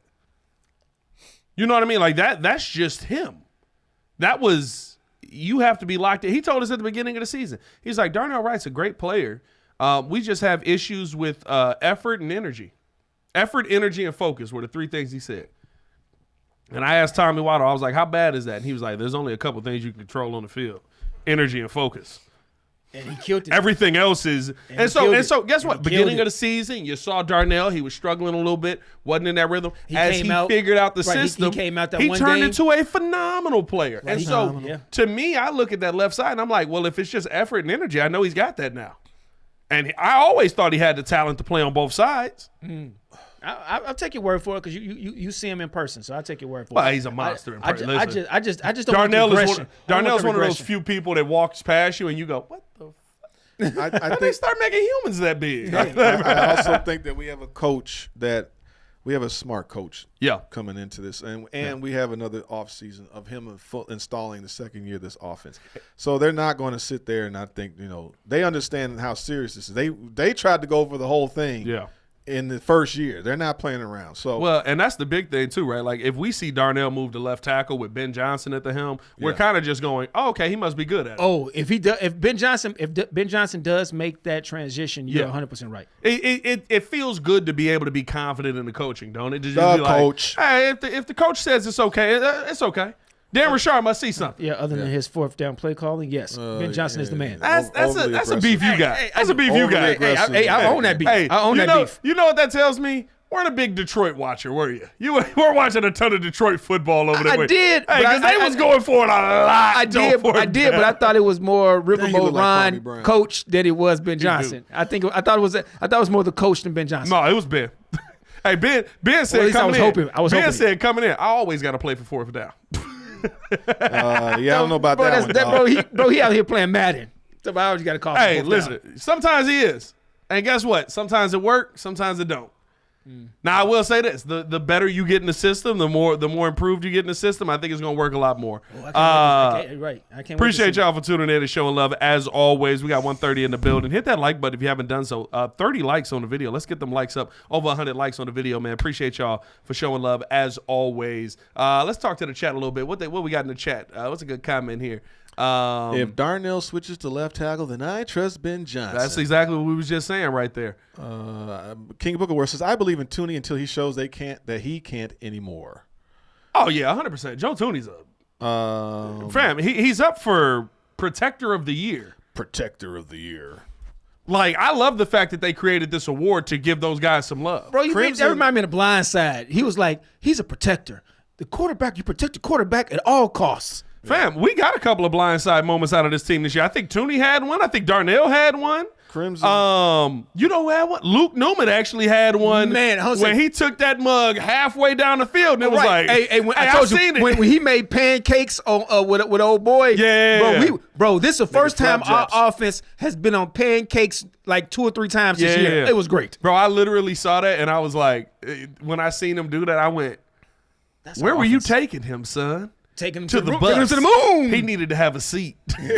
Speaker 1: You know what I mean? Like that's just him. You have to be locked in. He told us at the beginning of the season. He's like, Darnell Wright's a great player. We just have issues with effort and energy. Effort, energy, and focus were the 3 things he said. And I asked Tommy Waddle, I was like, how bad is that? And he was like, there's only a couple things you can control on the field. Energy and focus.
Speaker 2: And he killed it.
Speaker 1: Everything else is and so guess what? Beginning of the season, you saw Darnell, he was struggling a little bit, wasn't in that rhythm. As he figured out the system, he turned into a phenomenal player. Right, and so to me, I look at that left side and I'm like, well, if it's just effort and energy, I know he's got that now. And I always thought he had the talent to play on both sides.
Speaker 2: I'll take your word for it because you see him in person, so I'll take your word for it.
Speaker 1: Well, he's a monster in person.
Speaker 2: I just don't Darnell want
Speaker 1: Darnell's one of those few people that walks past you and you go, what the fuck? I think they start making humans that big.
Speaker 3: I also think that we have a smart coach coming into this, and we have another offseason of him installing the second year of this offense. So they're not going to sit there and I think, they understand how serious this is. They tried to go over the whole thing.
Speaker 1: Yeah.
Speaker 3: in the first year. They're not playing around. So
Speaker 1: Well, and that's the big thing too, right? Like if we see Darnell move to left tackle with Ben Johnson at the helm, we're kind of just going, oh, okay, he must be good at it.
Speaker 2: Oh, if Ben Johnson does make that transition, you're 100% right.
Speaker 1: It feels good to be able to be confident in the coaching, don't it? Just
Speaker 3: The
Speaker 1: be like,
Speaker 3: coach.
Speaker 1: hey, if the coach says it's okay, it's okay. Dan Richard must see something.
Speaker 2: Yeah, other than his fourth down play calling, yes, Ben Johnson is the man.
Speaker 1: That's a beef you got. That's a beef you got.
Speaker 2: Hey, I own that beef. I own that beef.
Speaker 1: You know what that tells me? Weren't a big Detroit watcher, were you? You were watching a ton of Detroit football over there.
Speaker 2: I did.
Speaker 1: Hey, because they was going for it a lot.
Speaker 2: I did, but I thought it was more Riverboat Ron
Speaker 3: like
Speaker 2: coach than it was Ben Johnson. I thought it was more the coach than Ben Johnson.
Speaker 1: No, it was Ben. Hey, Ben said
Speaker 2: I was
Speaker 1: coming in.
Speaker 2: I was
Speaker 1: Ben
Speaker 2: hoping.
Speaker 1: said coming in. I always got to play for fourth down.
Speaker 3: I don't know about that one.
Speaker 2: Bro, he out here playing Madden. So I always got to call.
Speaker 1: Hey, listen. Sometimes he is, and guess what? Sometimes it works. Sometimes it don't. Now I will say this: the better you get in the system, the more improved you get in the system. I think it's going to work a lot more.
Speaker 2: I can't
Speaker 1: Appreciate y'all for tuning in and showing love as always. We got 130 in the building. Hit that like button if you haven't done so. 30 likes on the video. Let's get them likes up. Over 100 likes on the video, man. Appreciate y'all for showing love as always. Let's talk to the chat a little bit. What we got in the chat? What's a good comment here?
Speaker 3: If Darnell switches to left tackle, then I trust Ben Johnson.
Speaker 1: That's exactly what we was just saying right there.
Speaker 3: King Booker War says, I believe in Thuney until he shows that he can't anymore.
Speaker 1: Oh yeah, 100%. Joe Thuney's up. Fam, he's up for Protector of the Year.
Speaker 3: Protector of the Year.
Speaker 1: Like, I love the fact that they created this award to give those guys some love.
Speaker 2: Bro, that reminded me of The Blind Side. He was like, he's a protector. The quarterback, you protect the quarterback at all costs.
Speaker 1: Fam, we got a couple of blindside moments out of this team this year. I think Thuney had one. I think Darnell had one.
Speaker 3: Crimson.
Speaker 1: You know who had one? Luke Newman actually had one.
Speaker 2: Man,
Speaker 1: when he took that mug halfway down the field, and it was like,
Speaker 2: I told you, when he made pancakes on with old boy.
Speaker 1: Yeah.
Speaker 2: Bro, this is the first time our offense has been on pancakes like 2 or 3 times this year. It was great.
Speaker 1: Bro, I literally saw that, and I was like, when I seen him do that, I went, where were you taking him, son?
Speaker 2: Taking him
Speaker 1: to the bus.
Speaker 2: Taking him to the moon.
Speaker 1: He needed to have a seat.
Speaker 2: Where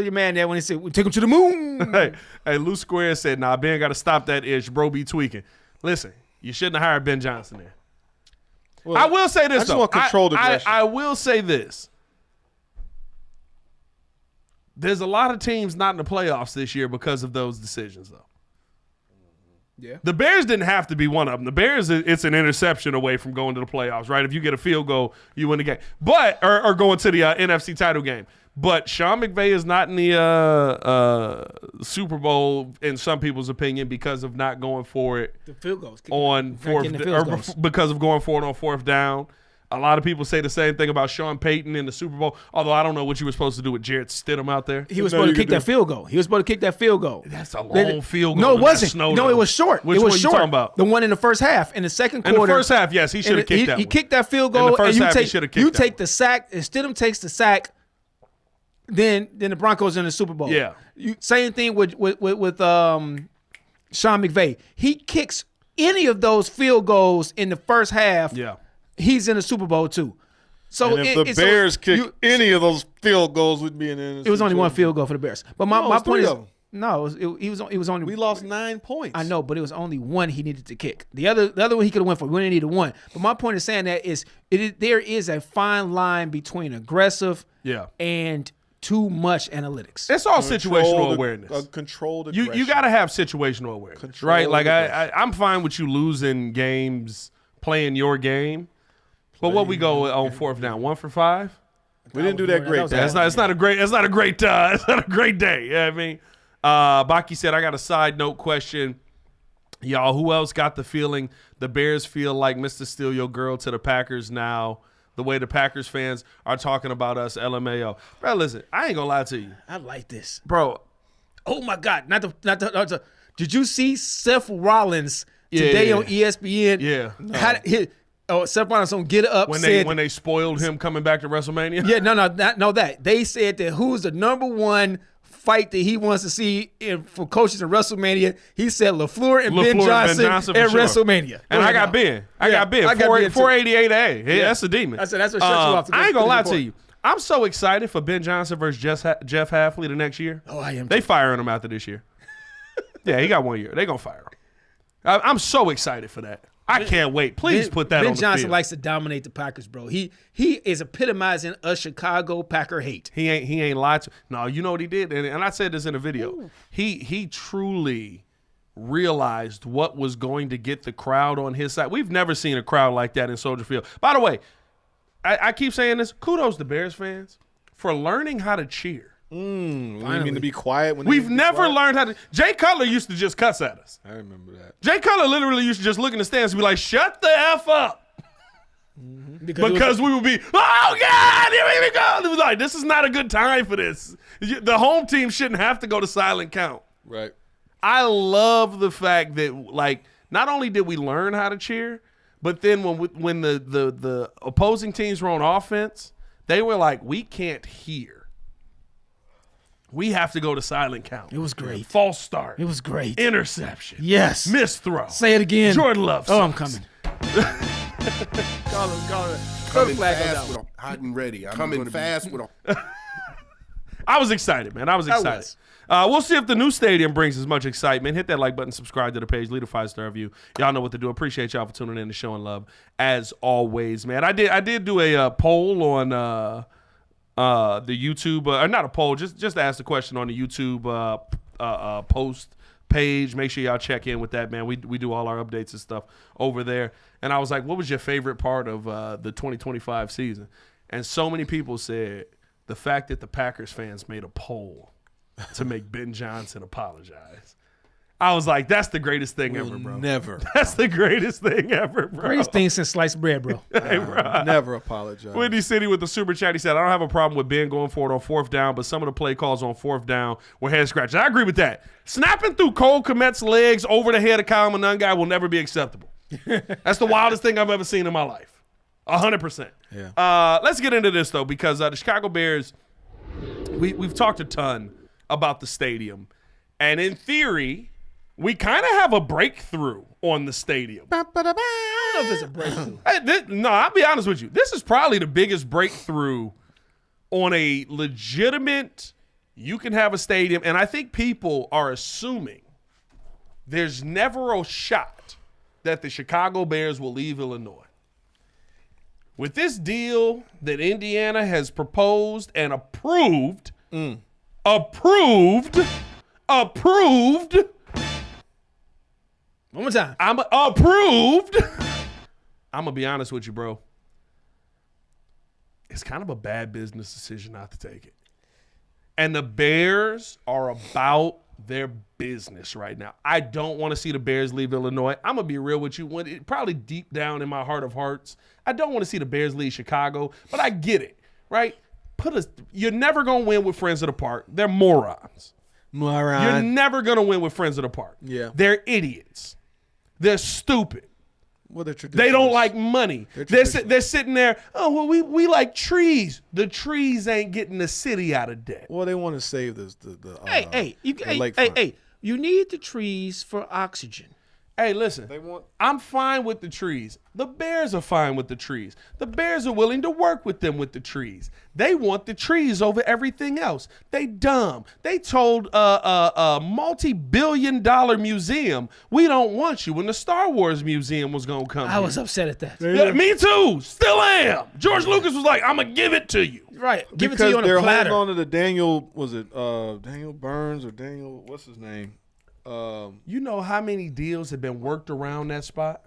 Speaker 2: your man there when he said, take him to the moon?
Speaker 1: Hey, Lou Square said, nah, Ben got to stop that ish. Bro be tweaking. Listen, you shouldn't have hired Ben Johnson there. Well, I will say this,
Speaker 3: I just want controlled aggression.
Speaker 1: I will say this. There's a lot of teams not in the playoffs this year because of those decisions, though.
Speaker 2: Yeah.
Speaker 1: The Bears didn't have to be one of them. The Bears, it's an interception away from going to the playoffs, right? If you get a field goal, you win the game. But or going to the NFC title game. But Sean McVay is not in the Super Bowl, in some people's opinion, because of not going for it.
Speaker 2: The field goals
Speaker 1: on fourth, because of going for it on fourth down. A lot of people say the same thing about Sean Payton in the Super Bowl, although I don't know what you were supposed to do with Jarrett Stidham out there.
Speaker 2: He was supposed to kick that field goal.
Speaker 1: That's a long field goal.
Speaker 2: No, it wasn't. No, it was short.
Speaker 1: Which
Speaker 2: it was
Speaker 1: one
Speaker 2: short.
Speaker 1: you talking about?
Speaker 2: The one in the first half. In the second quarter.
Speaker 1: In the first half, yes, he should have kicked that one.
Speaker 2: He kicked that field goal.
Speaker 1: In the first half, he should have kicked that
Speaker 2: You take the sack. If Stidham takes the sack, then the Broncos in the Super Bowl.
Speaker 1: Yeah.
Speaker 2: Same thing with Sean McVay. He kicks any of those field goals in the first half.
Speaker 1: Yeah.
Speaker 2: He's in the Super Bowl too. So
Speaker 3: and if the Bears kick any of those field goals, would be in the
Speaker 2: It was only one field goal for the Bears. But my point is,
Speaker 3: no,
Speaker 2: he was only.
Speaker 3: We lost 9 points.
Speaker 2: I know, but it was only one he needed to kick. The other one he could have went for. We only needed one. But my point is saying that there is a fine line between aggressive and too much analytics.
Speaker 1: It's all situational awareness.
Speaker 3: Controlled aggression.
Speaker 1: You got to have situational awareness, right? Like I'm fine with you losing games, playing your game. But what we go on fourth down, 1 for 5?
Speaker 3: We didn't do that great.
Speaker 1: It's not a great day. You know what I mean? Baki said, I got a side note question. Y'all, who else got the feeling the Bears feel like Mr. Steal Your Girl to the Packers now? The way the Packers fans are talking about us, LMAO. Bro, listen, I ain't gonna lie to you.
Speaker 2: I like this.
Speaker 1: Bro.
Speaker 2: Oh my God. Not the did you see Seth Rollins today on ESPN?
Speaker 1: Yeah.
Speaker 2: Seth Rollins on Get Up
Speaker 1: when
Speaker 2: said
Speaker 1: they spoiled him coming back to WrestleMania.
Speaker 2: Yeah, no, that they said that who's the number one fight that he wants to see for coaches in WrestleMania. He said LaFleur and Ben Johnson at WrestleMania.
Speaker 1: And I got Ben. I got Ben. 488A. Yeah, that's a demon.
Speaker 2: I said that's what shut you off.
Speaker 1: I ain't gonna lie to you. I'm so excited for Ben Johnson versus Jeff Hafley the next year.
Speaker 2: Oh, I am.
Speaker 1: They firing him after this year. Yeah, he got 1 year. They're going to fire him. I'm so excited for that. I can't wait. Please put that on the
Speaker 2: Ben Johnson
Speaker 1: field.
Speaker 2: likes to dominate the Packers, bro. He is epitomizing a Chicago Packer hate.
Speaker 1: He ain't lied to. No, you know what he did? And I said this in a video. Ooh. He truly realized what was going to get the crowd on his side. We've never seen a crowd like that in Soldier Field. By the way, I keep saying this. Kudos to Bears fans for learning how to cheer.
Speaker 3: You mean to be quiet?
Speaker 1: We've never learned how to. Jay Cutler used to just cuss at us.
Speaker 3: I remember that.
Speaker 1: Jay Cutler literally used to just look in the stands and be like, shut the F up. Because we would be, oh, God, here we go. It was like, this is not a good time for this. The home team shouldn't have to go to silent count.
Speaker 3: Right.
Speaker 1: I love the fact that, like, not only did we learn how to cheer, but then when the opposing teams were on offense, they were like, we can't hear. We have to go to silent count.
Speaker 2: It was great.
Speaker 1: False start.
Speaker 2: It was great.
Speaker 1: Interception.
Speaker 2: Yes.
Speaker 1: Missed throw.
Speaker 2: Say it again.
Speaker 1: Jordan Love.
Speaker 2: Oh, I'm coming.
Speaker 4: Call it. Coming fast with them. Hot and ready. Coming fast with them.
Speaker 1: I was excited, man. I was excited. We'll see if the new stadium brings as much excitement. Hit that like button, subscribe to the page, leave a 5-star review. Y'all know what to do. Appreciate y'all for tuning in and showing love as always, man. I did do a poll on the YouTube, or not a poll, just ask the question on the YouTube post page. Make sure y'all check in with that, man. We do all our updates and stuff over there. And I was like, what was your favorite part of the 2025 season? And so many people said the fact that the Packers fans made a poll to make Ben Johnson apologize. I was like, that's the greatest thing ever, bro.
Speaker 3: Never.
Speaker 1: That's the greatest thing ever, bro.
Speaker 2: Greatest thing since sliced bread, bro.
Speaker 1: Hey, bro.
Speaker 3: Never apologize.
Speaker 1: Windy City with the super chat. He said, I don't have a problem with Ben going for it on 4th down, but some of the play calls on 4th down were head scratches. I agree with that. Snapping through Cole Kmet's legs over the head of Kyle Monangai will never be acceptable. That's the wildest thing I've ever seen in my life. 100%.
Speaker 3: Yeah.
Speaker 1: Let's get into this, though, because the Chicago Bears, we've talked a ton about the stadium. And in theory, we kind of have a breakthrough on the stadium.
Speaker 2: I don't know if it's a breakthrough.
Speaker 1: No, I'll be honest with you. This is probably the biggest breakthrough on a legitimate, you can have a stadium. And I think people are assuming there's never a shot that the Chicago Bears will leave Illinois. With this deal that Indiana has proposed and approved, approved.
Speaker 2: One more time.
Speaker 1: I'm approved. I'm going to be honest with you, bro. It's kind of a bad business decision not to take it. And the Bears are about their business right now. I don't want to see the Bears leave Illinois. I'm going to be real with you. Probably deep down in my heart of hearts, I don't want to see the Bears leave Chicago, but I get it, right? You're never going to win with Friends of the Park. They're morons. You're never going to win with Friends of the Park.
Speaker 3: Yeah.
Speaker 1: They're idiots. They're stupid.
Speaker 3: Well,
Speaker 1: they don't like money. They're sitting there, oh, well, we like trees. The trees ain't getting the city out of debt.
Speaker 3: Well, they want to save the
Speaker 2: Hey, you need the trees for oxygen.
Speaker 1: Hey, listen, I'm fine with the trees. The Bears are fine with the trees. The Bears are willing to work with them with the trees. They want the trees over everything else. They dumb. They told a multi-billion-dollar museum, we don't want you, when the Star Wars museum was going to come.
Speaker 2: I was upset at that.
Speaker 1: Yeah, me too. Still am. George Lucas was like, I'm going to give it to you.
Speaker 2: Right. Give it to you on a platter.
Speaker 3: Because they're holding on to the Daniel, Daniel Burns or Daniel, what's his name?
Speaker 1: You know how many deals have been worked around that spot?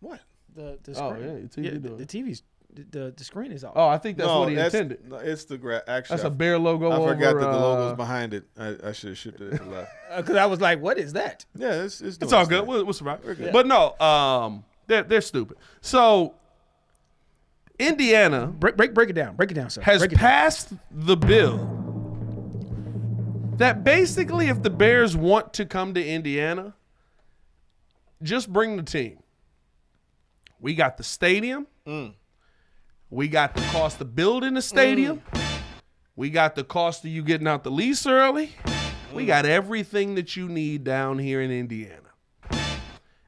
Speaker 2: What? The screen. The TV's the screen is off.
Speaker 1: Oh, I think that's what he intended.
Speaker 3: No, it's the actually.
Speaker 1: That's a bear logo.
Speaker 3: I forgot that the logo's behind it. I should have shifted it to left.
Speaker 2: Because I was like, what is that?
Speaker 3: Yeah, it's
Speaker 1: all good. We'll survive. Yeah. But no, they're stupid. So Indiana
Speaker 2: break it down. Break it down, sir.
Speaker 1: Has passed the bill that basically, if the Bears want to come to Indiana, just bring the team. We got the stadium. We got the cost of building the stadium. We got the cost of you getting out the lease early. We got everything that you need down here in Indiana. And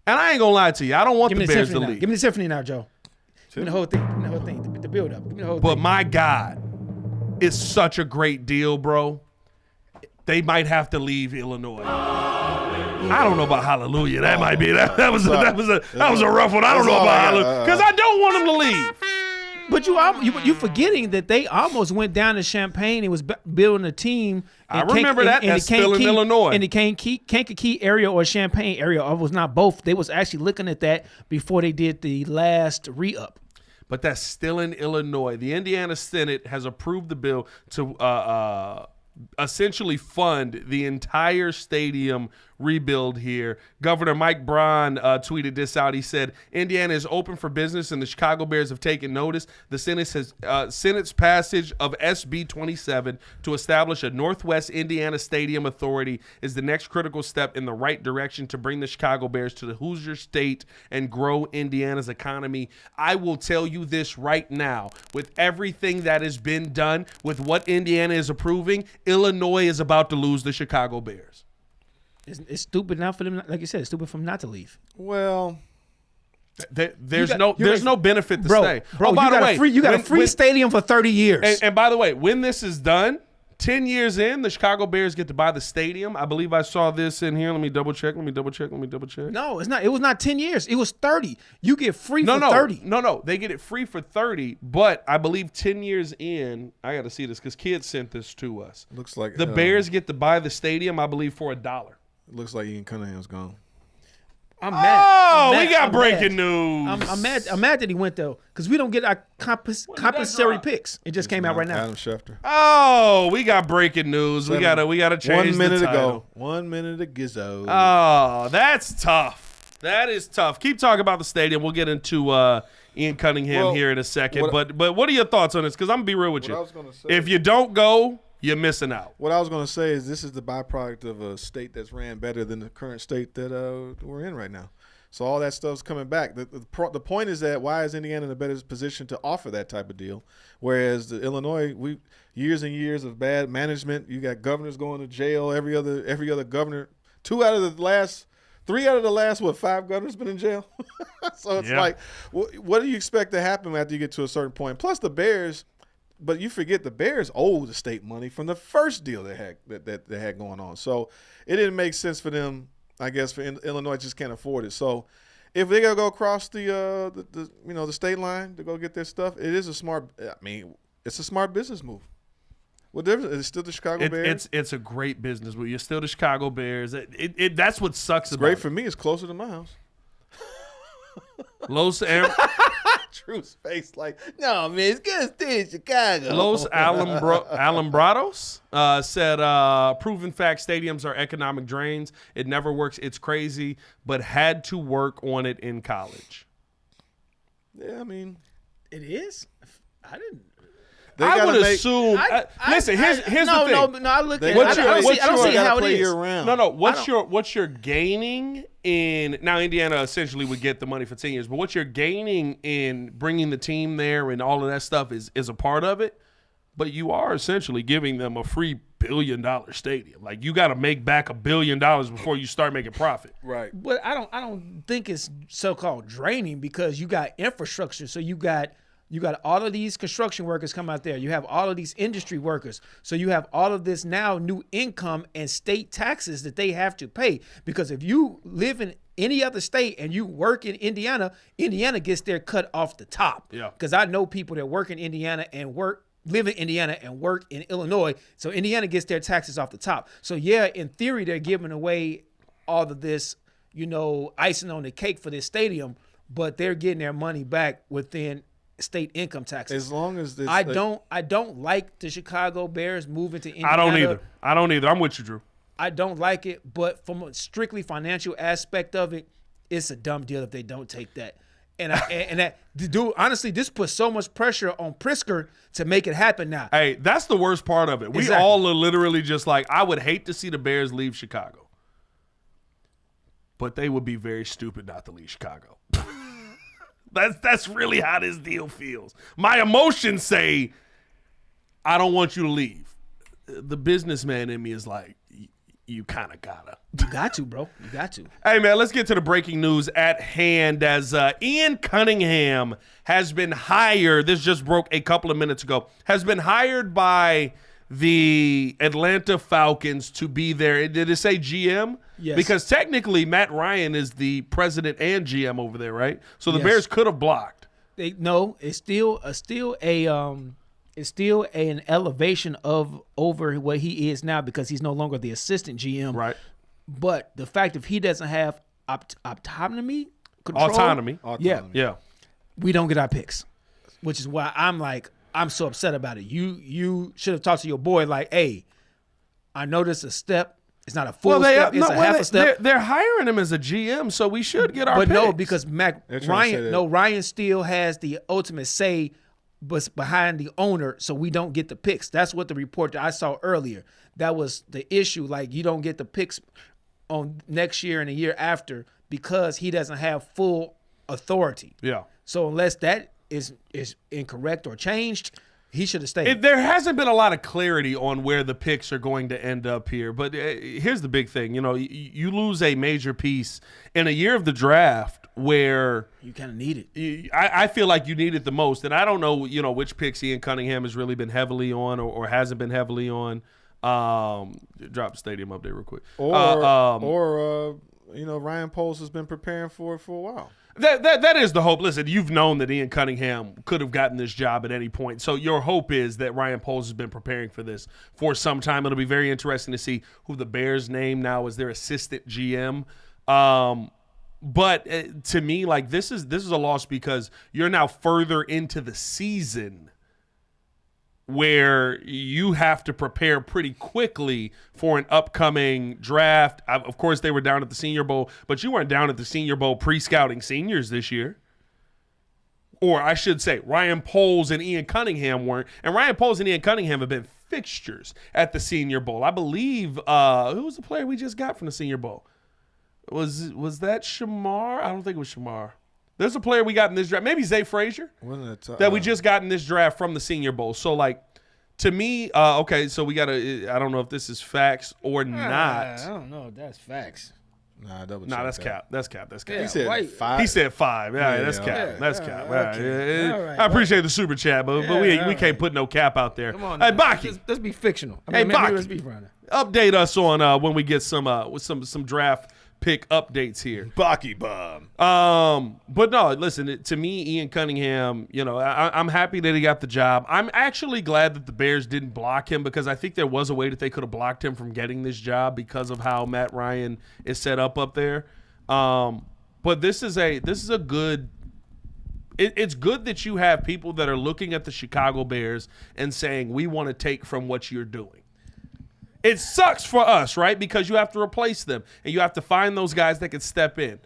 Speaker 1: I ain't going to lie to you. I don't want the Bears to leave.
Speaker 2: Give me the symphony now, Joe. Give me the whole thing. The build up. Give me the whole thing.
Speaker 1: But my God, it's such a great deal, bro. They might have to leave Illinois. I don't know about hallelujah. That might be that was a rough one. I don't know about hallelujah because I don't want him to leave.
Speaker 2: But you forgetting that they almost went down to Champaign and was building a team.
Speaker 1: I remember that. That's still in Illinois.
Speaker 2: In the Kankakee area or Champaign area. It was not both. They was actually looking at that before they did the last re-up.
Speaker 1: But that's still in Illinois. The Indiana Senate has approved the bill to essentially fund the entire stadium rebuild here. Governor Mike Braun tweeted this out. He said, Indiana is open for business and the Chicago Bears have taken notice. The Senate's passage of SB 27 to establish a Northwest Indiana Stadium Authority is the next critical step in the right direction to bring the Chicago Bears to the Hoosier State and grow Indiana's economy. I will tell you this right now. With everything that has been done, with what Indiana is approving, Illinois is about to lose the Chicago Bears.
Speaker 2: It's stupid now for them. Like you said, it's stupid for them not to leave.
Speaker 3: Well,
Speaker 1: there's no benefit to stay.
Speaker 2: Bro,
Speaker 1: by the way,
Speaker 2: you got a free stadium for 30 years.
Speaker 1: And by the way, when this is done, 10 years in, the Chicago Bears get to buy the stadium. I believe I saw this in here. Let me double check.
Speaker 2: No, it's not. It was not 10 years. It was 30. You get free for 30.
Speaker 1: No. They get it free for 30, but I believe 10 years in, I got to see this because kids sent this to us.
Speaker 3: Looks like
Speaker 1: the Bears get to buy the stadium, I believe, for $1.
Speaker 3: It looks like Ian Cunningham's gone.
Speaker 2: I'm mad.
Speaker 1: We got breaking news.
Speaker 2: I'm mad that he went though, because we don't get our compensatory picks. It just came out right now.
Speaker 3: Adam Schefter.
Speaker 1: Oh, we got breaking news. We gotta change
Speaker 3: 1 minute
Speaker 1: the title.
Speaker 3: ago. 1 minute ago.
Speaker 1: Oh, that's tough. That is tough. Keep talking about the stadium. We'll get into Ian Cunningham here in a second. But what are your thoughts on this? Because I'm gonna be real with you.
Speaker 3: I was gonna say,
Speaker 1: if you don't go, you're missing out.
Speaker 3: What I was going to say is this is the byproduct of a state that's ran better than the current state that we're in right now. So all that stuff's coming back. The point is that why is Indiana in a better position to offer that type of deal? Whereas the Illinois, years and years of bad management. You got governors going to jail. Every other governor. 3 out of the last 5 governors been in jail. So it's like, what do you expect to happen after you get to a certain point? Plus the Bears. But you forget the Bears owe the state money from the first deal they had going on. So it didn't make sense for them, I guess, for Illinois just can't afford it. So if they gotta go across the state line to go get their stuff, it is it's a smart business move. What difference? It's still the Chicago Bears.
Speaker 1: It's a great business move. You're still the Chicago Bears. That's what sucks about it.
Speaker 3: Great for me. It's closer to my house.
Speaker 1: Los
Speaker 3: True space, no man, it's good to stay in Chicago.
Speaker 1: Los Alumbrados said, proven fact, stadiums are economic drains. It never works. It's crazy, but had to work on it in college.
Speaker 3: Yeah, I mean,
Speaker 2: it is. I didn't.
Speaker 1: I would assume. Listen, here's the thing.
Speaker 2: No, I look at it. I don't see how it is.
Speaker 1: No. What you're gaining in now? Indiana essentially would get the money for 10 years, but what you're gaining in bringing the team there and all of that stuff is a part of it. But you are essentially giving them a free $1 billion stadium. Like you got to make back $1 billion before you start making profit.
Speaker 3: Right.
Speaker 2: But I don't think it's so-called draining because you got infrastructure. So you got all of these construction workers come out there. You have all of these industry workers. So you have all of this now new income and state taxes that they have to pay. Because if you live in any other state and you work in Indiana, Indiana gets their cut off the top.
Speaker 1: Yeah.
Speaker 2: Because I know people that work in Indiana and live in Indiana and work in Illinois. So Indiana gets their taxes off the top. So yeah, in theory, they're giving away all of this, icing on the cake for this stadium, but they're getting their money back within state income taxes.
Speaker 3: As long as this,
Speaker 2: I don't like the Chicago Bears moving to Indiana.
Speaker 1: I don't either. I'm with you, Drew.
Speaker 2: I don't like it, but from a strictly financial aspect of it, it's a dumb deal if they don't take that. And dude, honestly, this puts so much pressure on Pritzker to make it happen now.
Speaker 1: Hey, that's the worst part of it. We all are literally just like, I would hate to see the Bears leave Chicago, but they would be very stupid not to leave Chicago. That's really how this deal feels. My emotions say, I don't want you to leave. The businessman in me is like, you kind of gotta.
Speaker 2: You got to, bro. You got to.
Speaker 1: Hey, man, let's get to the breaking news at hand as Ian Cunningham has been hired. This just broke a couple of minutes ago. Has been hired by the Atlanta Falcons to be there. Did it say GM?
Speaker 2: Yes.
Speaker 1: Because technically Matt Ryan is the president and GM over there, right? So the
Speaker 2: Yes.
Speaker 1: Bears could have blocked.
Speaker 2: It's still an elevation of over what he is now because he's no longer the assistant GM.
Speaker 1: Right.
Speaker 2: But the fact if he doesn't have autonomy, yeah, we don't get our picks, which is why I'm so upset about it. You should have talked to your boy like, hey, I know this is a step. It's not a full step. It's half a step.
Speaker 1: They're hiring him as a GM, so we should get our
Speaker 2: But
Speaker 1: picks.
Speaker 2: no, because Ryan still has the ultimate say but behind the owner, so we don't get the picks. That's what the report that I saw earlier. That was the issue. Like, you don't get the picks on next year and the year after because he doesn't have full authority.
Speaker 1: Yeah.
Speaker 2: So unless that is incorrect or changed, he should have stayed.
Speaker 1: There hasn't been a lot of clarity on where the picks are going to end up here. But here's the big thing. You know, you lose a major piece in a year of the draft where
Speaker 2: you kind of need it.
Speaker 1: I feel like you need it the most. And I don't know, which picks Ian Cunningham has really been heavily on or hasn't been heavily on. Drop the stadium update real quick.
Speaker 3: Ryan Poles has been preparing for it for a while.
Speaker 1: That is the hope. Listen, you've known that Ian Cunningham could have gotten this job at any point. So your hope is that Ryan Poles has been preparing for this for some time. It'll be very interesting to see who the Bears name now as their assistant GM. But to me, like, this is a loss because you're now further into the season where you have to prepare pretty quickly for an upcoming draft. Of course, they were down at the Senior Bowl, but you weren't down at the Senior Bowl pre-scouting seniors this year. Or I should say, Ryan Poles and Ian Cunningham weren't. And Ryan Poles and Ian Cunningham have been fixtures at the Senior Bowl. I believe, who was the player we just got from the Senior Bowl? Was that Shamar? I don't think it was Shamar. There's a player we got in this draft, maybe Zay Frazier, that we just got in this draft from the Senior Bowl. So, like, to me, okay, so we got to – I don't know if this is facts or not.
Speaker 2: I don't know if that's facts.
Speaker 1: That's cap. That's cap.
Speaker 3: He said 5.
Speaker 1: He said 5. Yeah, that's cap.
Speaker 2: Yeah,
Speaker 1: That's cap.
Speaker 2: okay. All right.
Speaker 1: I appreciate the super chat, but we can't put no cap out there.
Speaker 2: Come on,
Speaker 1: hey, Baki.
Speaker 2: Let's be fictional.
Speaker 1: Baki.
Speaker 2: Let's be running.
Speaker 1: Update us on when we get some draft pick updates here.
Speaker 3: Baki bomb.
Speaker 1: But no, listen, to me, Ian Cunningham, I'm happy that he got the job. I'm actually glad that the Bears didn't block him because I think there was a way that they could have blocked him from getting this job because of how Matt Ryan is set up there. But this is a good it's good that you have people that are looking at the Chicago Bears and saying, we want to take from what you're doing. It sucks for us, right? Because you have to replace them and you have to find those guys that can step in.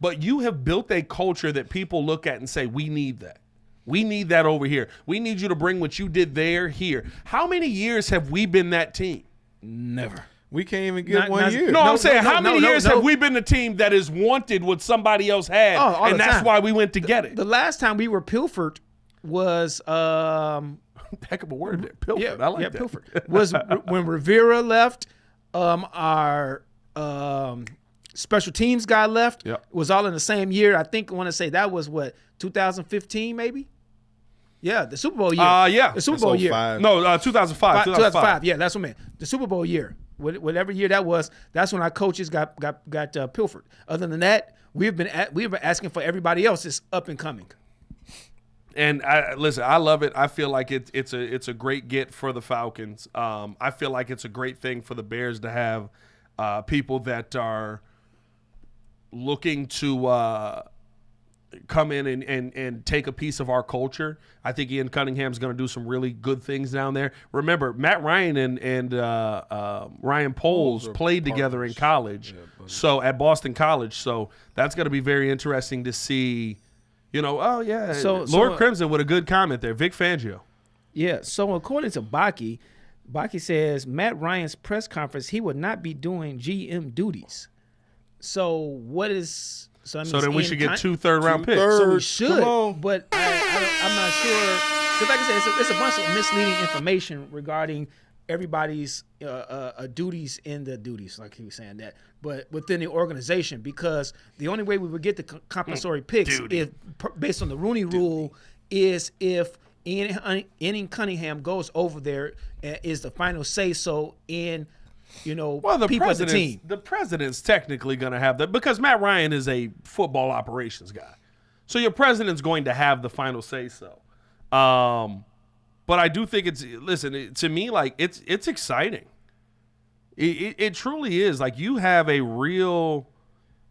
Speaker 1: But you have built a culture that people look at and say, we need that. We need that over here. We need you to bring what you did there here. How many years have we been that team?
Speaker 2: Never.
Speaker 3: We can't even get 1 year.
Speaker 1: No, I'm saying how many years have we been the team that has wanted what somebody else had, and that's why we went to get it?
Speaker 2: The last time we were pilfered was
Speaker 1: heck of a word there. Pilfered. I like that.
Speaker 2: Pilfered. Was when Rivera left, our special teams guy left.
Speaker 1: Yep.
Speaker 2: It was all in the same year. I want to say that was 2015 maybe? Yeah, the Super Bowl year.
Speaker 1: Yeah.
Speaker 2: The Super Bowl year.
Speaker 1: No, 2005.
Speaker 2: 2005. Yeah, that's what I meant. The Super Bowl year. Whatever year that was, that's when our coaches got pilfered. Other than that, we've been asking for everybody else that's up and coming.
Speaker 1: And listen, I love it. I feel like it's a great get for the Falcons. I feel like it's a great thing for the Bears to have people that are looking to come in and take a piece of our culture. I think Ian Cunningham's going to do some really good things down there. Remember, Matt Ryan and Ryan Poles played together in college, so at Boston College. So that's going to be very interesting to see. Lord Crimson with a good comment there. Vic Fangio.
Speaker 2: Yeah, so according to Baki says Matt Ryan's press conference, he would not be doing GM duties. So what is... So
Speaker 1: then we should get 2 third-round picks.
Speaker 2: So we should, but I'm not sure. Because like I said, it's a bunch of misleading information regarding everybody's duties in the duties, like he was saying that, but within the organization, because the only way we would get the compulsory picks, if based on the Rooney Rule, is if Ian Cunningham goes over there and is the final say so in, people at the team.
Speaker 1: The president's technically going to have that because Matt Ryan is a football operations guy. So your president's going to have the final say so. But I do think to me, like it's exciting. It truly is. Like you have a real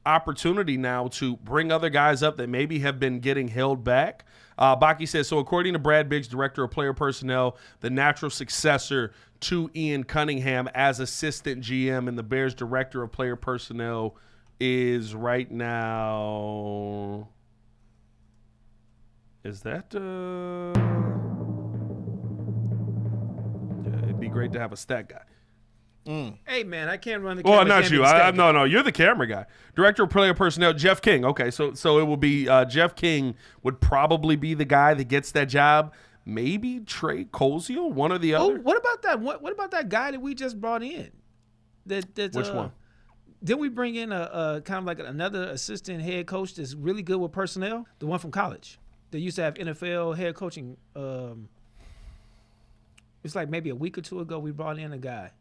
Speaker 1: opportunity now to bring other guys up that maybe have been getting held back. Baki says, so according to Brad Biggs, director of player personnel, the natural successor to Ian Cunningham as assistant GM and the Bears director of player personnel is right now. Is that it'd be great to have a stat guy.
Speaker 2: Hey, man, I can't run the camera.
Speaker 1: Well, not you. No, you're the camera guy. Director of player personnel, Jeff King. Okay, so it will be Jeff King would probably be the guy that gets that job. Maybe Trey Colziel, one or the other.
Speaker 2: What about that? What about that guy that we just brought in?
Speaker 1: Which one?
Speaker 2: Didn't we bring in a kind of like another assistant head coach that's really good with personnel? The one from college that used to have NFL head coaching. It's like maybe a week or two ago we brought in a guy.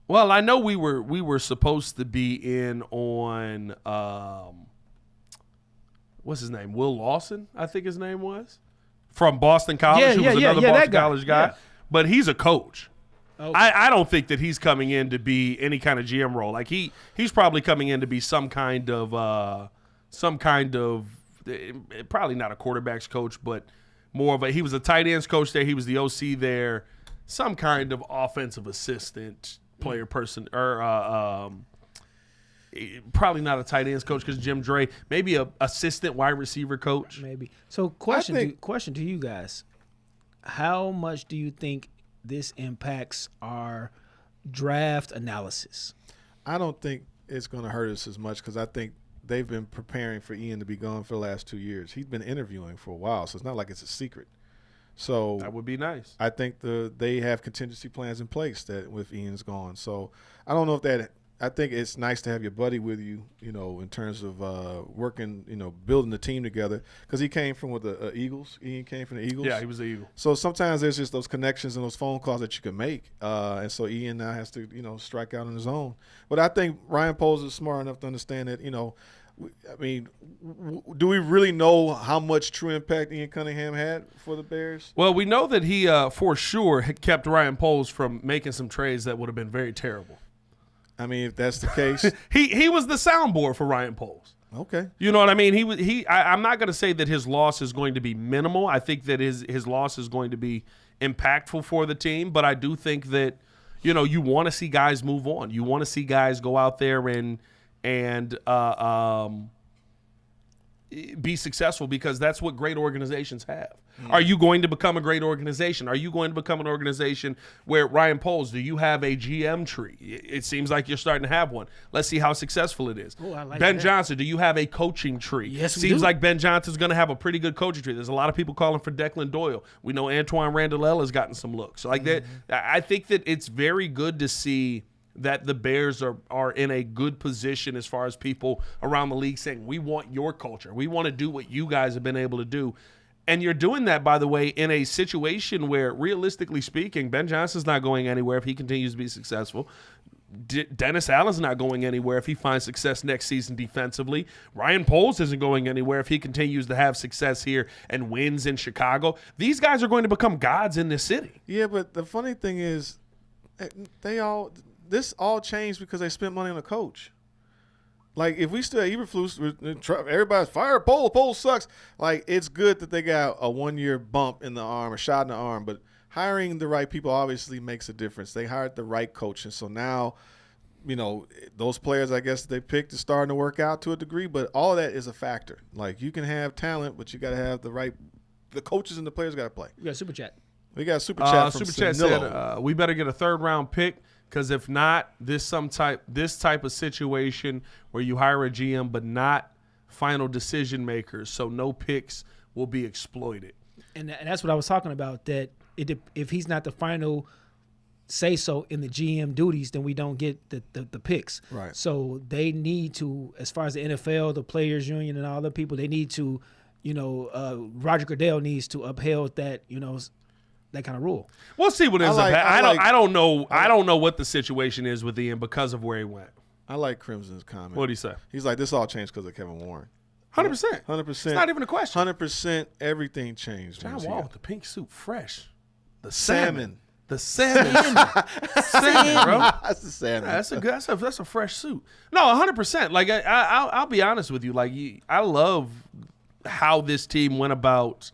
Speaker 1: Well, I know we were supposed to be in on what's his name? Will Lawson, I think his name was, from Boston College, who was another Boston College guy. Yeah. But he's a coach. Okay. I don't think that he's coming in to be any kind of GM role. Like he's probably coming in to be some kind of probably not a quarterback's coach, but more of he was a tight ends coach there. He was the OC there, some kind of offensive assistant. Player person or probably not a tight ends coach because Jim Dre, maybe a assistant wide receiver coach.
Speaker 2: Maybe. So question to you guys. How much do you think this impacts our draft analysis?
Speaker 3: I don't think it's going to hurt us as much because I think they've been preparing for Ian to be gone for the last 2 years. He's been interviewing for a while, so it's not like it's a secret. So
Speaker 1: that would be nice.
Speaker 3: I think they have contingency plans in place that with Ian's gone. So I don't know if that. I think it's nice to have your buddy with you, in terms of working, building the team together. Because he came from the Eagles. Ian came from the Eagles.
Speaker 1: Yeah, he was the Eagle.
Speaker 3: So sometimes there's just those connections and those phone calls that you can make. And so Ian now has to, strike out on his own. But I think Ryan Poles is smart enough to understand that, I mean, do we really know how much true impact Ian Cunningham had for the Bears?
Speaker 1: Well, we know that he, for sure, had kept Ryan Poles from making some trades that would have been very terrible.
Speaker 3: I mean, if that's the case.
Speaker 1: he was the soundboard for Ryan Poles.
Speaker 3: Okay.
Speaker 1: You know what I mean? I'm not going to say that his loss is going to be minimal. I think that his loss is going to be impactful for the team, but I do think that, you want to see guys move on. You want to see guys go out there and be successful because that's what great organizations have. Mm-hmm. Are you going to become a great organization? Are you going to become an organization where, Ryan Poles, do you have a GM tree? It seems like you're starting to have one. Let's see how successful it is.
Speaker 2: I like
Speaker 1: Ben
Speaker 2: that.
Speaker 1: Johnson, do you have a coaching tree?
Speaker 2: Yes, we
Speaker 1: Seems
Speaker 2: do.
Speaker 1: like Ben Johnson's going to have a pretty good coaching tree. There's a lot of people calling for Declan Doyle. We know Antoine Randall has gotten some looks. So that, I think that it's very good to see that the Bears are in a good position as far as people around the league saying, we want your culture. We want to do what you guys have been able to do. And you're doing that, by the way, in a situation where, realistically speaking, Ben Johnson's not going anywhere if he continues to be successful. Dennis Allen's not going anywhere if he finds success next season defensively. Ryan Poles isn't going anywhere if he continues to have success here and wins in Chicago. These guys are going to become gods in this city.
Speaker 3: Yeah, but the funny thing is this all changed because they spent money on a coach. Like, if we still at Eberflus, everybody's fire Poles sucks. Like, it's good that they got a 1-year bump in the arm, a shot in the arm, but hiring the right people obviously makes a difference. They hired the right coach, and so now, those players, I guess, they picked are starting to work out to a degree, but all of that is a factor. Like, you can have talent, but you got to have the coaches and the players got to play.
Speaker 2: We got a super chat.
Speaker 3: We got a super chat from
Speaker 1: Super Chat said, we better get a 3rd-round pick. Because if not, this type of situation where you hire a GM but not final decision makers, so no picks will be exploited.
Speaker 2: And that's what I was talking about. That if he's not the final say so in the GM duties, then we don't get the picks.
Speaker 3: Right.
Speaker 2: So they need to, as far as the NFL, the players union, and all the people, they need to, Roger Goodell needs to uphold that, that kind of rule.
Speaker 1: We'll see what ends up happening. I don't know. I
Speaker 3: like-
Speaker 1: don't know what the situation is with Ian because of where he went.
Speaker 3: I like Crimson's comment.
Speaker 1: What did he say?
Speaker 3: He's like, this all changed because of Kevin Warren.
Speaker 1: 100%.
Speaker 3: 100%.
Speaker 1: It's not even a question.
Speaker 3: 100%. Everything changed.
Speaker 1: John
Speaker 3: once he
Speaker 1: Wall
Speaker 3: got-
Speaker 1: with the pink suit, fresh. The
Speaker 3: Salmon.
Speaker 1: The salmon. Salmon, bro.
Speaker 3: That's the salmon.
Speaker 1: That's a fresh suit. No, 100%. Like I'll be honest with you. Like I love how this team went about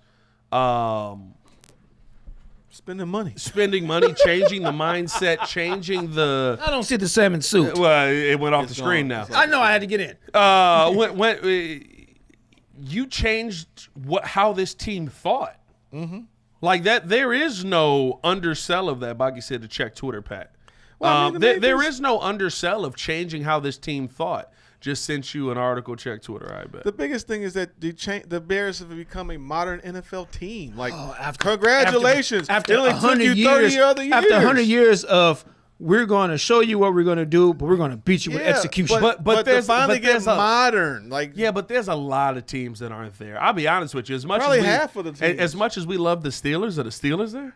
Speaker 3: Spending money.
Speaker 1: spending money, changing the mindset, changing the.
Speaker 2: I don't see the salmon suit.
Speaker 1: Well, it went off
Speaker 3: It's
Speaker 1: the screen
Speaker 3: gone.
Speaker 1: now.
Speaker 3: It's like-
Speaker 2: I know I had to get in.
Speaker 1: When you changed how this team thought. Mm-hmm. Like that, there is no undersell of that. Boggy said to check Twitter, Pat.
Speaker 3: Well, I mean,
Speaker 1: there is no undersell of changing how this team thought. Just sent you an article. Check Twitter. I bet.
Speaker 3: The biggest thing is that the Bears have become a modern NFL team. Like,
Speaker 2: After-
Speaker 3: congratulations!
Speaker 2: After
Speaker 3: it only took you 30 other years.
Speaker 2: After 100 years of we're going to show you what we're going to do, but we're going to beat you with execution.
Speaker 1: But
Speaker 3: to
Speaker 1: there's-
Speaker 3: finally
Speaker 1: but there's
Speaker 3: get
Speaker 1: a-
Speaker 3: modern. Like,
Speaker 1: Yeah, but there's a lot of teams that aren't there. I'll be honest with you. As much
Speaker 3: Probably
Speaker 1: as
Speaker 3: half of the teams.
Speaker 1: As much as we love the Steelers, are the Steelers there?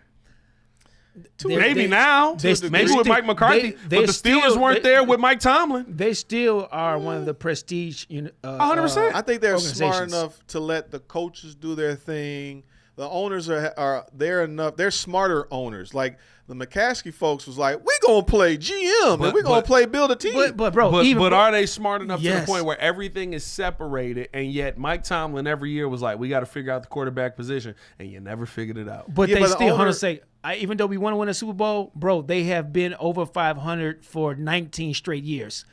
Speaker 2: They-
Speaker 1: Maybe
Speaker 2: they-
Speaker 1: now.
Speaker 2: they-
Speaker 1: Maybe
Speaker 2: they
Speaker 1: with
Speaker 2: still-
Speaker 1: Mike McCarthy.
Speaker 2: they
Speaker 1: but the Steelers
Speaker 2: still-
Speaker 1: weren't
Speaker 2: they-
Speaker 1: there with Mike Tomlin.
Speaker 2: they still are one of the prestige.
Speaker 1: 100%.
Speaker 3: I think they're smart
Speaker 2: organizations.
Speaker 3: enough to let the coaches do their thing. The owners are they're enough. They're smarter owners. Like the McCaskey folks was like, we're gonna play GM and we're gonna play build a team.
Speaker 2: But bro,
Speaker 1: But are they smart enough to the
Speaker 2: Yes.
Speaker 1: point where everything is separated, and yet Mike Tomlin every year was like, we got to figure out the quarterback position, and you never figured it out.
Speaker 2: But
Speaker 3: Yeah,
Speaker 2: they
Speaker 3: but the
Speaker 2: still
Speaker 3: owner-
Speaker 2: want to say, even though we want to win a Super Bowl, bro, they have been over 500 for 19 straight years.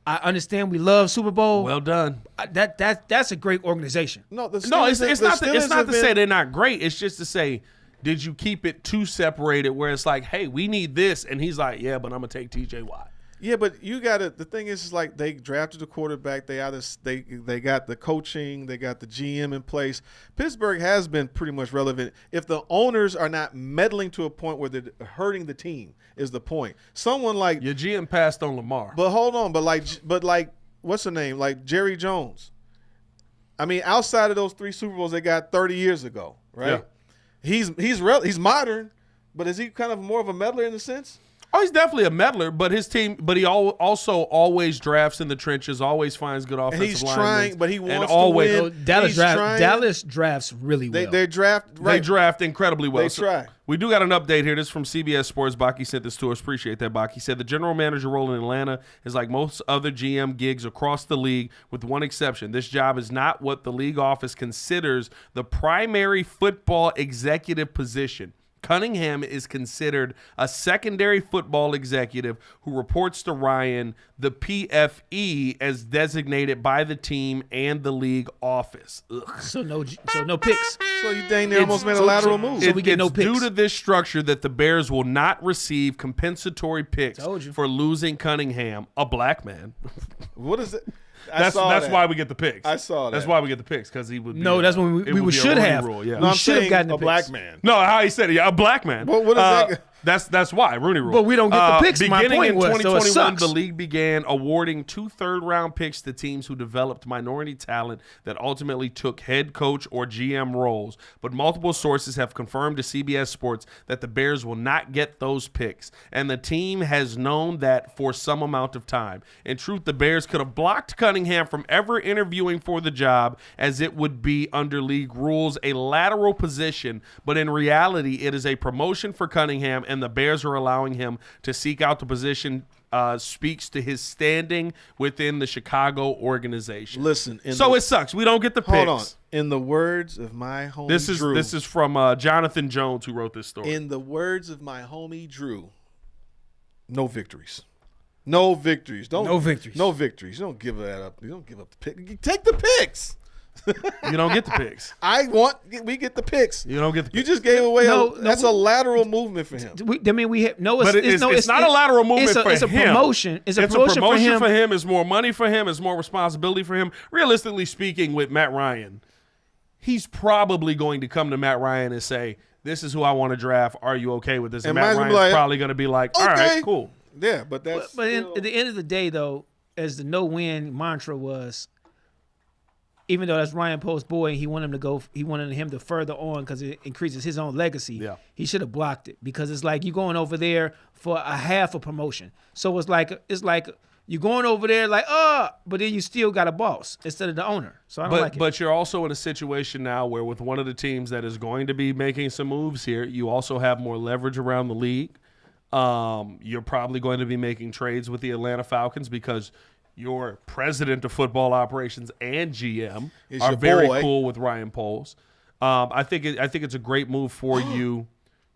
Speaker 2: I understand we love Super Bowl.
Speaker 1: Well done.
Speaker 2: That's a great organization.
Speaker 3: no, the
Speaker 1: No,
Speaker 3: Steelers-
Speaker 1: it's
Speaker 3: the
Speaker 1: not. It's
Speaker 3: Steelers
Speaker 1: not
Speaker 3: have
Speaker 1: to
Speaker 3: been-
Speaker 1: say they're not great. It's just to say, did you keep it too separated? Where it's like, hey, we need this, and he's like, yeah, but I'm gonna take TJ Watt.
Speaker 3: Yeah, but you got to. The thing is like they drafted the quarterback. They got the coaching. They got the GM in place. Pittsburgh has been pretty much relevant. If the owners are not meddling to a point where they're hurting the team, is the point. Someone like,
Speaker 1: Your GM passed on Lamar.
Speaker 3: but hold on, but like, what's the name? Like Jerry Jones. I mean, outside of those 3 Super Bowls they got 30 years ago, right?
Speaker 1: Yeah.
Speaker 3: He's modern, but is he kind of more of a meddler in a sense?
Speaker 1: Oh, he's definitely a meddler, but his team, but he also always drafts in the trenches, always finds good offensive
Speaker 3: he's
Speaker 1: linemen,
Speaker 3: trying, but he wants
Speaker 1: and
Speaker 3: to
Speaker 1: always,
Speaker 3: win.
Speaker 2: So Dallas,
Speaker 3: He's trying.
Speaker 2: Dallas drafts really well.
Speaker 3: They draft right.
Speaker 1: They draft incredibly well.
Speaker 3: They try.
Speaker 1: We do got an update here. This is from CBS Sports. Baki sent this to us. Appreciate that, Baki. He said the general manager role in Atlanta is like most other GM gigs across the league, with one exception. This job is not what the league office considers the primary football executive position. Cunningham is considered a secondary football executive who reports to Ryan, the PFE, as designated by the team and the league office. Ugh.
Speaker 2: so no picks.
Speaker 3: So you dang near almost made a lateral move.
Speaker 2: So we get no
Speaker 1: It's
Speaker 2: picks.
Speaker 1: due to this structure that the Bears will not receive compensatory picks
Speaker 2: Told you.
Speaker 1: for losing Cunningham, a black man.
Speaker 3: What is it?
Speaker 1: That's why we get the picks.
Speaker 3: I saw
Speaker 1: That's
Speaker 3: that.
Speaker 1: why we get the picks, because he would be
Speaker 2: No, that's when
Speaker 1: it
Speaker 2: we
Speaker 1: would be a
Speaker 2: should
Speaker 1: Rooney
Speaker 2: have.
Speaker 1: rule, yeah.
Speaker 3: No, I'm
Speaker 2: should have
Speaker 3: saying
Speaker 2: gotten the
Speaker 3: a black
Speaker 2: picks.
Speaker 3: man.
Speaker 1: No, how he said it, yeah, a black man.
Speaker 3: What is that?
Speaker 1: That's why Rooney rule.
Speaker 2: But we don't get the picks. My
Speaker 1: Beginning
Speaker 2: point
Speaker 1: in
Speaker 2: was, so it
Speaker 1: 2021,
Speaker 2: sucks.
Speaker 1: the league began awarding 2 third-round picks to teams who developed minority talent that ultimately took head coach or GM roles. But multiple sources have confirmed to CBS Sports that the Bears will not get those picks, and the team has known that for some amount of time. In truth, the Bears could have blocked Cunningham from ever interviewing for the job, as it would be under league rules a lateral position, but in reality it is a promotion for Cunningham, and the Bears are allowing him to seek out the position. Speaks to his standing within the Chicago organization.
Speaker 3: Listen,
Speaker 1: it sucks. We don't get the picks.
Speaker 3: Hold on. In the words of my homie Drew.
Speaker 1: This is from Jonathan Jones, who wrote this story.
Speaker 3: In the words of my homie Drew, no victories. No victories.
Speaker 2: No victories.
Speaker 3: No victories. You don't give that up. You don't give up the pick. You take the picks.
Speaker 1: You don't get the picks.
Speaker 3: We get the picks.
Speaker 1: You don't get the
Speaker 3: You
Speaker 1: picks.
Speaker 3: just gave away.
Speaker 2: No,
Speaker 3: That's a lateral movement for him.
Speaker 2: We have no.
Speaker 1: But it's not a lateral movement for him.
Speaker 2: It's a promotion. It's a promotion
Speaker 1: for him. It's more money for him. It's more responsibility for him. Realistically speaking, with Matt Ryan, he's probably going to come to Matt Ryan and say, "This is who I want to draft. Are you okay with this?" And Matt Ryan's probably going to be like, "All right, cool."
Speaker 3: Yeah, but that's.
Speaker 2: At the end of the day, though, as the no-win mantra was, even though that's Ryan Pohl's boy, and he wanted him to further on because it increases his own legacy.
Speaker 1: Yeah.
Speaker 2: He should have blocked it because it's like you're going over there for a half a promotion. So it's like you're going over there like, but then you still got a boss instead of the owner. So I don't like it.
Speaker 1: But you're also in a situation now where with one of the teams that is going to be making some moves here, you also have more leverage around the league. You're probably going to be making trades with the Atlanta Falcons because your president of football operations and GM are very cool with Ryan Poles. I think it's a great move for you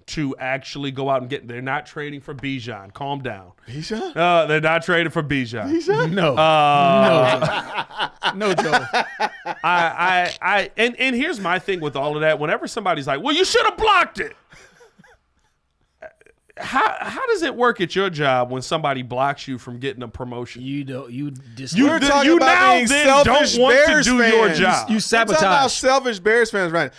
Speaker 1: to actually go out and get. They're not trading for Bijan. Calm down.
Speaker 3: Bijan?
Speaker 1: They're not trading for Bijan.
Speaker 3: Bijan?
Speaker 2: No. No, Joe.
Speaker 1: And here's my thing with all of that. Whenever somebody's like, "Well, you should have blocked it." How does it work at your job when somebody blocks you from getting a promotion?
Speaker 2: You
Speaker 3: We're
Speaker 2: dislike.
Speaker 3: talking about being selfish
Speaker 1: don't want
Speaker 3: Bears
Speaker 1: to do
Speaker 3: fans.
Speaker 1: your job.
Speaker 2: You
Speaker 3: We're talking about
Speaker 2: sabotage.
Speaker 3: selfish Bears fans, right?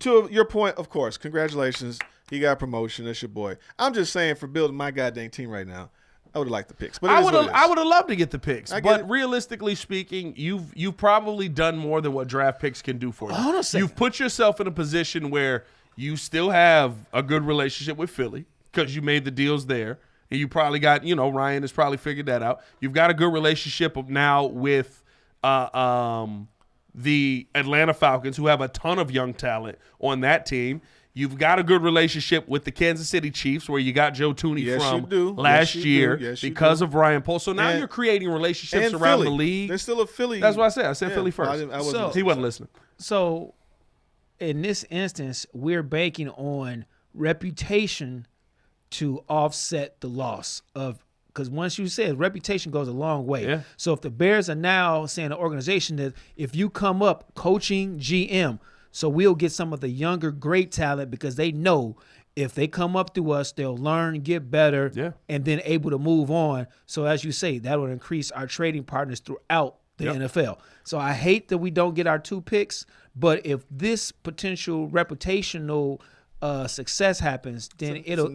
Speaker 3: To your point, of course, congratulations. He got promotion. That's your boy. I'm just saying, for building my goddamn team right now, I would have liked the picks. But
Speaker 1: I would have loved to get the picks.
Speaker 3: I get
Speaker 1: But
Speaker 3: it.
Speaker 1: realistically speaking, you've probably done more than what draft picks can do for you.
Speaker 2: Hold on a second.
Speaker 1: You've put yourself in a position where you still have a good relationship with Philly because you made the deals there. And you probably got, Ryan has probably figured that out. You've got a good relationship now with the Atlanta Falcons, who have a ton of young talent on that team. You've got a good relationship with the Kansas City Chiefs, where you got Joe Thuney
Speaker 3: Yes,
Speaker 1: from
Speaker 3: you do.
Speaker 1: last
Speaker 3: Yes, you
Speaker 1: year
Speaker 3: do. Yes, you
Speaker 1: because
Speaker 3: do.
Speaker 1: of Ryan Pohl. So now
Speaker 3: And-
Speaker 1: you're creating relationships
Speaker 3: And
Speaker 1: around
Speaker 3: Philly.
Speaker 1: the league.
Speaker 3: There's still a Philly.
Speaker 1: That's what I said. I said
Speaker 3: Yeah,
Speaker 1: Philly first.
Speaker 3: I wasn't
Speaker 2: So-
Speaker 1: He wasn't listening.
Speaker 2: So, in this instance, we're banking on reputation to offset the loss of, because once you said reputation goes a long way.
Speaker 1: Yeah.
Speaker 2: So if the Bears are now saying the organization that if you come up coaching GM, so we'll get some of the younger great talent because they know if they come up through us, they'll learn, get better,
Speaker 1: Yeah.
Speaker 2: and then able to move on. So as you say, that will increase our trading partners throughout the NFL. So I hate that we don't get our 2 picks, but if this potential reputational success happens, then it'll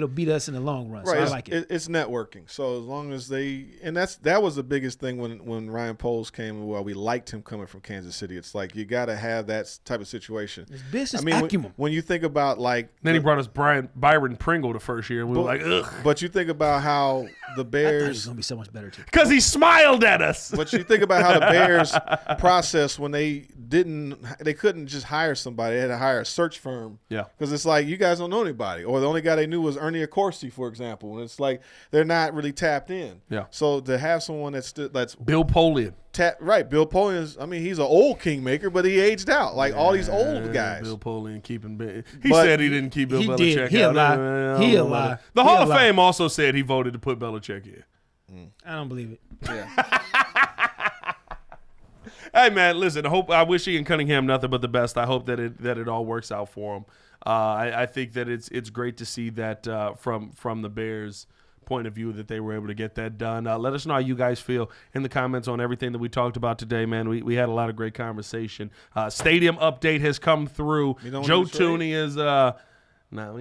Speaker 2: beat us in the long run.
Speaker 3: Right,
Speaker 2: So I like it.
Speaker 3: It's networking. So as long as that was the biggest thing when Ryan Poles came. Well, we liked him coming from Kansas City. It's like you got to have that type of situation.
Speaker 2: It's business
Speaker 3: when,
Speaker 2: acumen.
Speaker 3: when you think about
Speaker 1: Then he brought us Byron Pringle the first year, and we were like, ugh.
Speaker 3: but you think about how the
Speaker 2: I thought it was
Speaker 3: Bears.
Speaker 2: gonna be so much better too.
Speaker 1: Because he smiled at us.
Speaker 3: But you think about how the Bears process when they couldn't just hire somebody. They had to hire a search firm.
Speaker 1: Yeah.
Speaker 3: Because it's like you guys don't know anybody, or the only guy they knew was Ernie Accorsi, for example. And it's like they're not really tapped in.
Speaker 1: Yeah.
Speaker 3: So to have someone that's
Speaker 1: Bill Polian.
Speaker 3: right, Bill Polian's. I mean, he's an old kingmaker, but he aged out like all these old guys.
Speaker 1: Bill Polian keeping He
Speaker 3: But
Speaker 1: said he didn't keep Bill
Speaker 2: he
Speaker 1: Belichick
Speaker 2: did. He a
Speaker 1: out.
Speaker 2: lie.
Speaker 1: I don't
Speaker 2: He a
Speaker 1: know
Speaker 2: lie.
Speaker 1: about it. The
Speaker 2: He
Speaker 1: Hall
Speaker 2: a
Speaker 1: of
Speaker 2: lie.
Speaker 1: Fame also said he voted to put Belichick in.
Speaker 2: I don't believe it.
Speaker 3: Yeah.
Speaker 1: Hey man, listen. I wish Ian Cunningham nothing but the best. I hope that it all works out for him. I think that it's great to see that from the Bears' point of view that they were able to get that done. Let us know how you guys feel in the comments on everything that we talked about today, man. We had a lot of great conversation. Stadium update has come through. Joe Thuney is we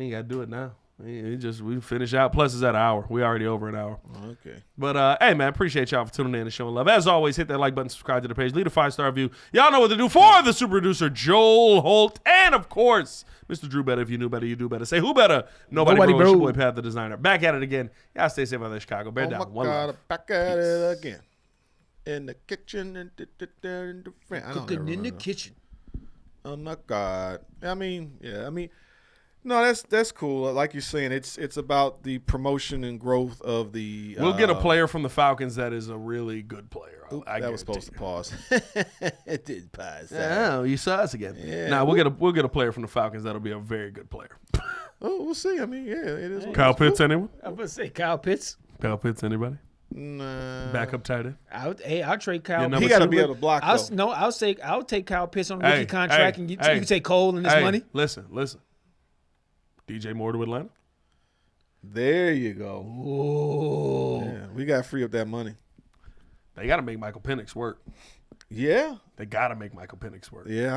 Speaker 1: ain't got to do it now. We finish out. Plus, it's at an hour. We already over an hour.
Speaker 3: Okay.
Speaker 1: But, hey, man, appreciate y'all for tuning in and showing love. As always, hit that like button, subscribe to the page, leave a 5-star review. Y'all know what to do for the super producer, Joel Holt. And, of course, Mr. Drew Better. If you knew better, you do better. Say who better? Nobody bro. It's your boy, Pat the Designer. Back at it again. Y'all stay safe out there, Chicago. Bear down.
Speaker 3: My
Speaker 1: One
Speaker 3: God,
Speaker 1: love.
Speaker 3: back at it again. In the kitchen and the front.
Speaker 2: Cooking in the kitchen.
Speaker 3: Oh my God. No, that's cool. Like you're saying, it's about the promotion and growth of the.
Speaker 1: We'll get a player from the Falcons that is a really good player.
Speaker 3: That was supposed to pause. It did pause.
Speaker 1: Oh, you saw us again.
Speaker 3: Yeah.
Speaker 1: Nah, we'll get a player from the Falcons that'll be a very good player.
Speaker 3: Oh, we'll see. I mean, yeah, it is.
Speaker 1: Kyle Pitts, anyone?
Speaker 2: I'm gonna say Kyle Pitts.
Speaker 1: Kyle Pitts, anybody?
Speaker 3: Nah.
Speaker 1: Backup tight end.
Speaker 2: I'll trade Kyle.
Speaker 1: Yeah,
Speaker 2: Pitts.
Speaker 3: He got to be able to block. though.
Speaker 2: I'll take Kyle Pitts on a rookie contract, and you
Speaker 1: hey,
Speaker 2: can take Cole and his money.
Speaker 1: Listen. DJ Moore to Atlanta.
Speaker 3: There you go.
Speaker 2: Oh,
Speaker 3: Yeah, we got to free up that money.
Speaker 1: They got to make Michael Penix work.
Speaker 3: Yeah.
Speaker 1: They got to make Michael Penix work.
Speaker 3: Yeah,